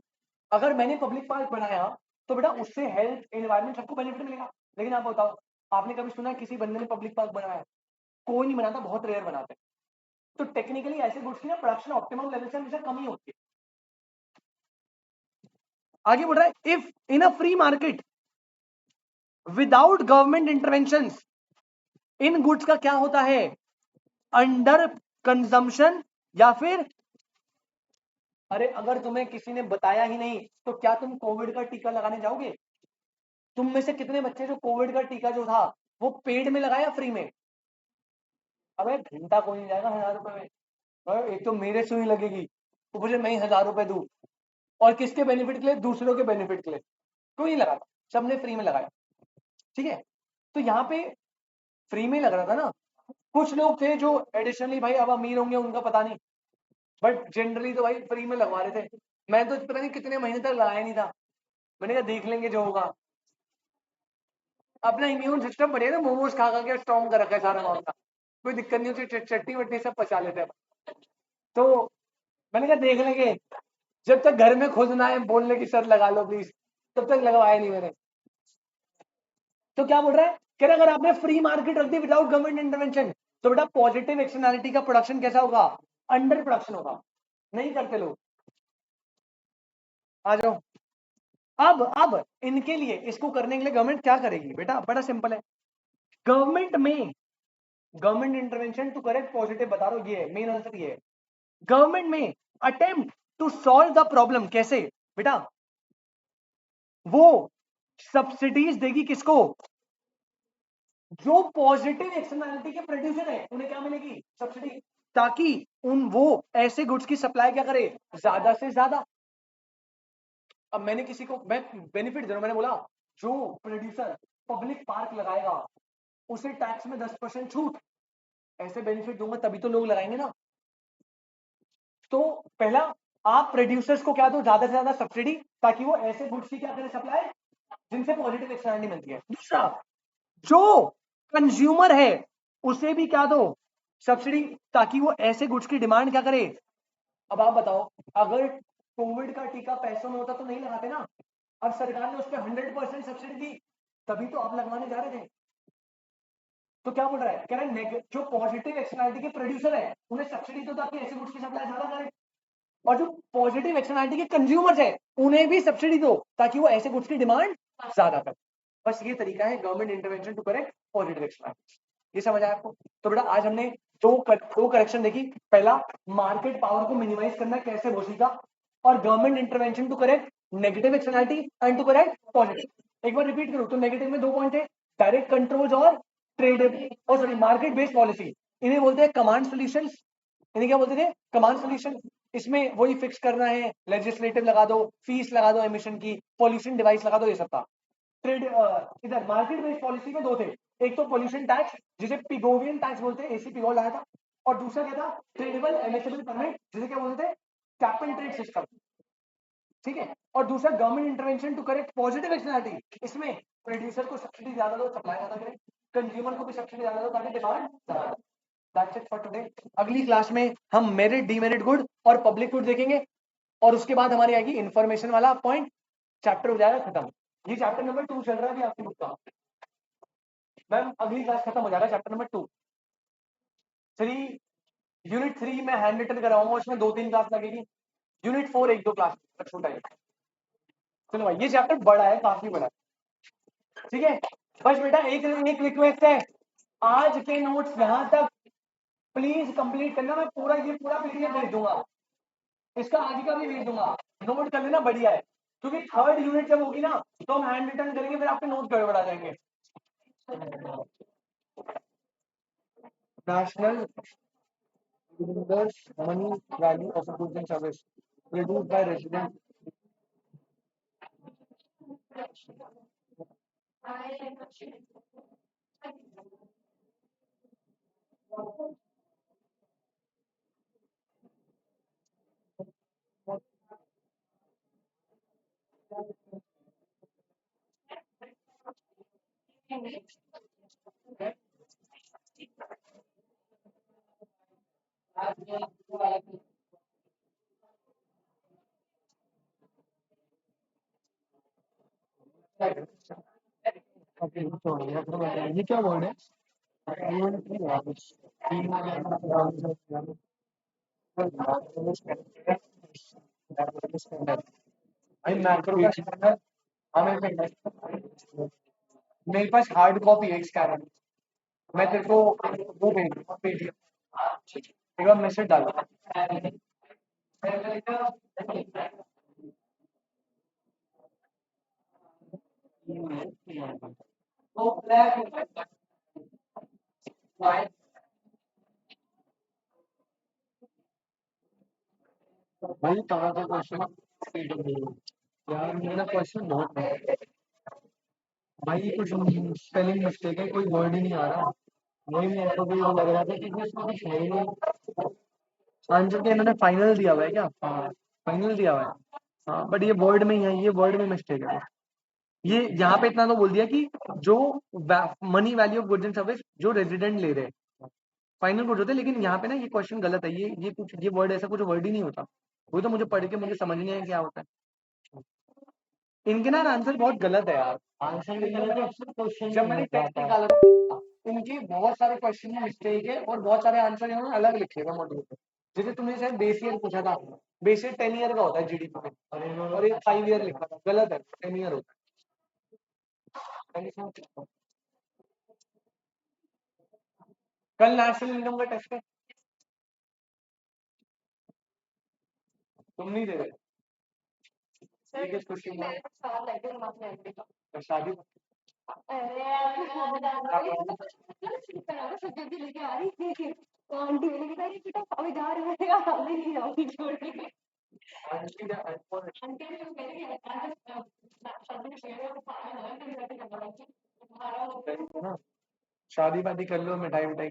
A: अगर मैंने पब्लिक पार्क बनाया तो बेटा उससे हेल्थ एनवायरमेंट सबको बेनिफिट मिलेगा। लेकिन आप बताओ, आपने कभी सुना है किसी बंदे ने पब्लिक पार्क बनाया? कोई नहीं बनाता, बहुत रेयर बनाते हैं। तो टेक्निकली ऐसे गुड्स की ना प्रोडक्शन ऑप्टिमम लेवल से हमेशा कम ही होती है। आगे बढ़ रहा है, if in a free market without government intervention, in goods का क्या होता है, अंडर कंजम्पशन, या फिर अरे अगर तुम्हें किसी ने बताया ही नहीं तो क्या तुम कोविड का टीका लगाने जाओगे? तुम में से कितने बच्चे जो कोविड का टीका जो था वो पेड में लगाया, फ्री में? अबे घंटा कोई नहीं जाएगा 1000 रुपए में। एक तो मेरे सुई लगेगी, ऊपर से मैं ही 1000 रुपए दूं, और किसके बेनिफिट के लिए, दूसरों के बेनिफिट के लिए। कोई नहीं लगाता, सबने फ्री में लगाया, ठीक है। तो यहाँ पे फ्री में लग रहा था ना। कुछ लोग थे जो एडिशनली भाई अब अमीर होंगे उनका पता नहीं, बट जनरली तो भाई फ्री में लगवा रहे थे। मैं तो पता नहीं कितने महीने तक लगाया नहीं था, मैंने कहा देख लेंगे जो होगा। अपना इम्यून सिस्टम बढ़िया ना, मोमोज खा खा के स्ट्रॉन्ग कर रखा है सारा मामला, कोई दिक्कत नहीं होती, चटनी वटनी सब पचा लेते हैं। तो मैंने कहा देख लेंगे, जब तक घर में खुद ना है बोलने की शर्त लगा लो प्लीज, तब तक लगवाया नहीं मैंने। तो क्या बोल रहा है, कह रहा अगर आपने फ्री मार्केट रख दी विदाउट गवर्नमेंट इंटरवेंशन, तो बेटा पॉजिटिव एक्सटर्नलिटी का प्रोडक्शन कैसा होगा, अंडर प्रोडक्शन होगा। नहीं करते लोग। आ जाओ। अब इनके लिए, इसको करने के लिए गवर्नमेंट क्या करेगी बेटा, बड़ा सिंपल है। गवर्नमेंट में government intervention to correct positive, बता रहा हूं, ये है मेन आंसर, ये है। गवर्नमेंट में attempt to solve the problem, कैसे बेटा, वो सब्सिडीज देगी किसको, जो पॉजिटिव एक्सटर्नलिटी के प्रोड्यूसर है उन्हें क्या मिलेगी, सब्सिडी, ताकि उन वो ऐसे गुड्स की सप्लाई क्या करे, ज्यादा से ज्यादा। अब मैंने किसी को मैं बेनिफिट दे रहा हूं, मैंने बोला जो प्रोड्यूसर पब्लिक पार्क लगाएगा उसे टैक्स में 10% छूट, ऐसे बेनिफिट दूंगा तभी तो लोग लगाएंगे ना। तो पहला, आप प्रोड्यूसर्स को क्या दो, ज्यादा से ज्यादा सब्सिडी, ताकि वो ऐसे गुड्स की क्या करें, सप्लाई। जिनसे पॉजिटिव एक्सटर्नैलिटी मिलती है। दूसरा, जो कंज्यूमर है उसे भी क्या दो, सब्सिडी, ताकि वो ऐसे गुड्स की डिमांड क्या करे। अब आप बताओ, अगर कोविड का टीका पैसों में होता तो नहीं लगाते ना, अब सरकार ने उस पर 100% सब्सिडी दी, तभी तो आप लगवाने जा रहे थे। तो क्या बोल रहा है, कह रहा है जो पॉजिटिव एक्सटर्नैलिटी के प्रोड्यूसर है उन्हें सब्सिडी दो ताकि ऐसे गुड्स की सप्लाई ज्यादा करें, और जो पॉजिटिव एक्सटर्नैलिटी के कंज्यूमर्स है उन्हें भी सब्सिडी दो ताकि वो ऐसे गुड्स की डिमांड ज्यादा करें। बस ये तरीका है government intervention to correct positive externality. ये समझ आया आपको? तो बेटा आज हमने दो करेक्शन देखी। पहला, मार्केट पावर को मिनिमाइज करना कैसे हो सीखा, और government intervention to correct negative externality and to correct positive. एक बार रिपीट करो तो नेगेटिव में 2 पॉइंट है, डायरेक्ट कंट्रोल्स और ट्रेड और सॉरी मार्केट बेस्ड पॉलिसी। इन्हें बोलते हैं कमांड सॉल्यूशंस। इन्हें क्या बोलते थे, कमांड सॉल्यूशन। इसमें वही फिक्स करना है, लेजिस्लेटिव लगा दो, फीस लगा दो एमिशन की, पॉल्यूशन डिवाइस लगा दो, ये सब था। ट्रेड इधर मार्केट बेस्ड पॉलिसी में 2 थे, एक तो पॉल्यूशन टैक्स जिसे पिगोवियन टैक्स बोलते हैं, एसी पिगो लाया था, और दूसरा क्या था, ट्रेडेबल एमिसेबल परमिट जिसे क्या बोलते थे, कैप एंड ट्रेड सिस्टम। ठीक है, और दूसरा government intervention to correct positive externality. इसमें प्रोड्यूसर को सब्सिडी ज्यादा दो, सप्लाई ज्यादा करें, कंज्यूमर को भी सब्सिडी ज्यादा दो ताकि डिमांड ज्यादा। That's it for today. अगली क्लास में हम मेरिट डीमेरिट गुड और पब्लिक गुड देखेंगे, और उसके बाद हमारी आएगी इंफॉर्मेशन वाला पॉइंट, चैप्टर हो जाएगा खत्म। ये चैप्टर नंबर 2 चल रहा है अभी आपकी बुक का। मैम अगली क्लास खत्म हो जाएगा चैप्टर नंबर 2। 3 यूनिट 3 में हैंड रिटन कराऊंगा, उसमें 2-3 क्लास लगेगी। यूनिट 4 1-2 क्लास छोटा है। चलो भाई, ये चैप्टर बड़ा है, काफी बड़ा है। ठीक है, बस बेटा एक रिक्वेस्ट है, आज के नोट्स यहां तक प्लीज कंप्लीट करना। मैं ये पूरा पीडीएफ भेज दूंगा, इसका आगे का भी भेज दूंगा, नोट कर लेना, बढ़िया है। क्योंकि थर्ड यूनिट जब होगी ना तो हम हैंड रिटन करेंगे, फिर आपके नोट गड़बड़ा जाएंगे। National money value of goods and service produced by resident. ये क्या वर्ड है? मैक्रो का स्कैनर हमें मेरे पास हार्ड कॉपी है स्कैनर, मैं तेरे को वो भेज दूंगा पीडीएफ, एक बार मैसेज डाल। भाई कहाँ का क्वेश्चन यार, मेरा क्वेश्चन बहुत है भाई, कुछ स्पेलिंग मिस्टेक है, कोई वर्ड ही नहीं आ रहा। वही मेरे को भी लग रहा था कि इसमें कुछ है ही नहीं। आंसर के इन्होंने फाइनल दिया हुआ है क्या? हाँ, फाइनल दिया हुआ है। हाँ, बट ये वर्ड में ही है, ये वर्ड में मिस्टेक है। ये यहाँ पे इतना तो बोल दिया कि जो money value of goods and service जो रेजिडेंट ले रहे हैं फाइनल गुड्स होते हैं, लेकिन यहाँ पे ना ये क्वेश्चन गलत है। ये वर्ड ऐसा कुछ वर्ड ही नहीं होता। वो तो मुझे पढ़ के मुझे समझ नहीं आया क्या होता है। इनके ना आंसर बहुत गलत है यार। आंसर भी गलत है, जब मैंने टेक्निकल इनके बहुत सारे क्वेश्चन में मिस्टेक है और बहुत सारे आंसर इन्होंने अलग लिखे हुए मॉड्यूल पे। जैसे तुमने शायद बेस ईयर पूछा था, बेस ईयर 10 ईयर का होता है जीडीपी में, और ये 5 ईयर लिखा था, गलत है, 10 ईयर होता है। कल नेशनल इनकम का टेस्ट है, तुम नहीं दे रहे? शादी शादी वादी कर लो, मिठाई मिठाई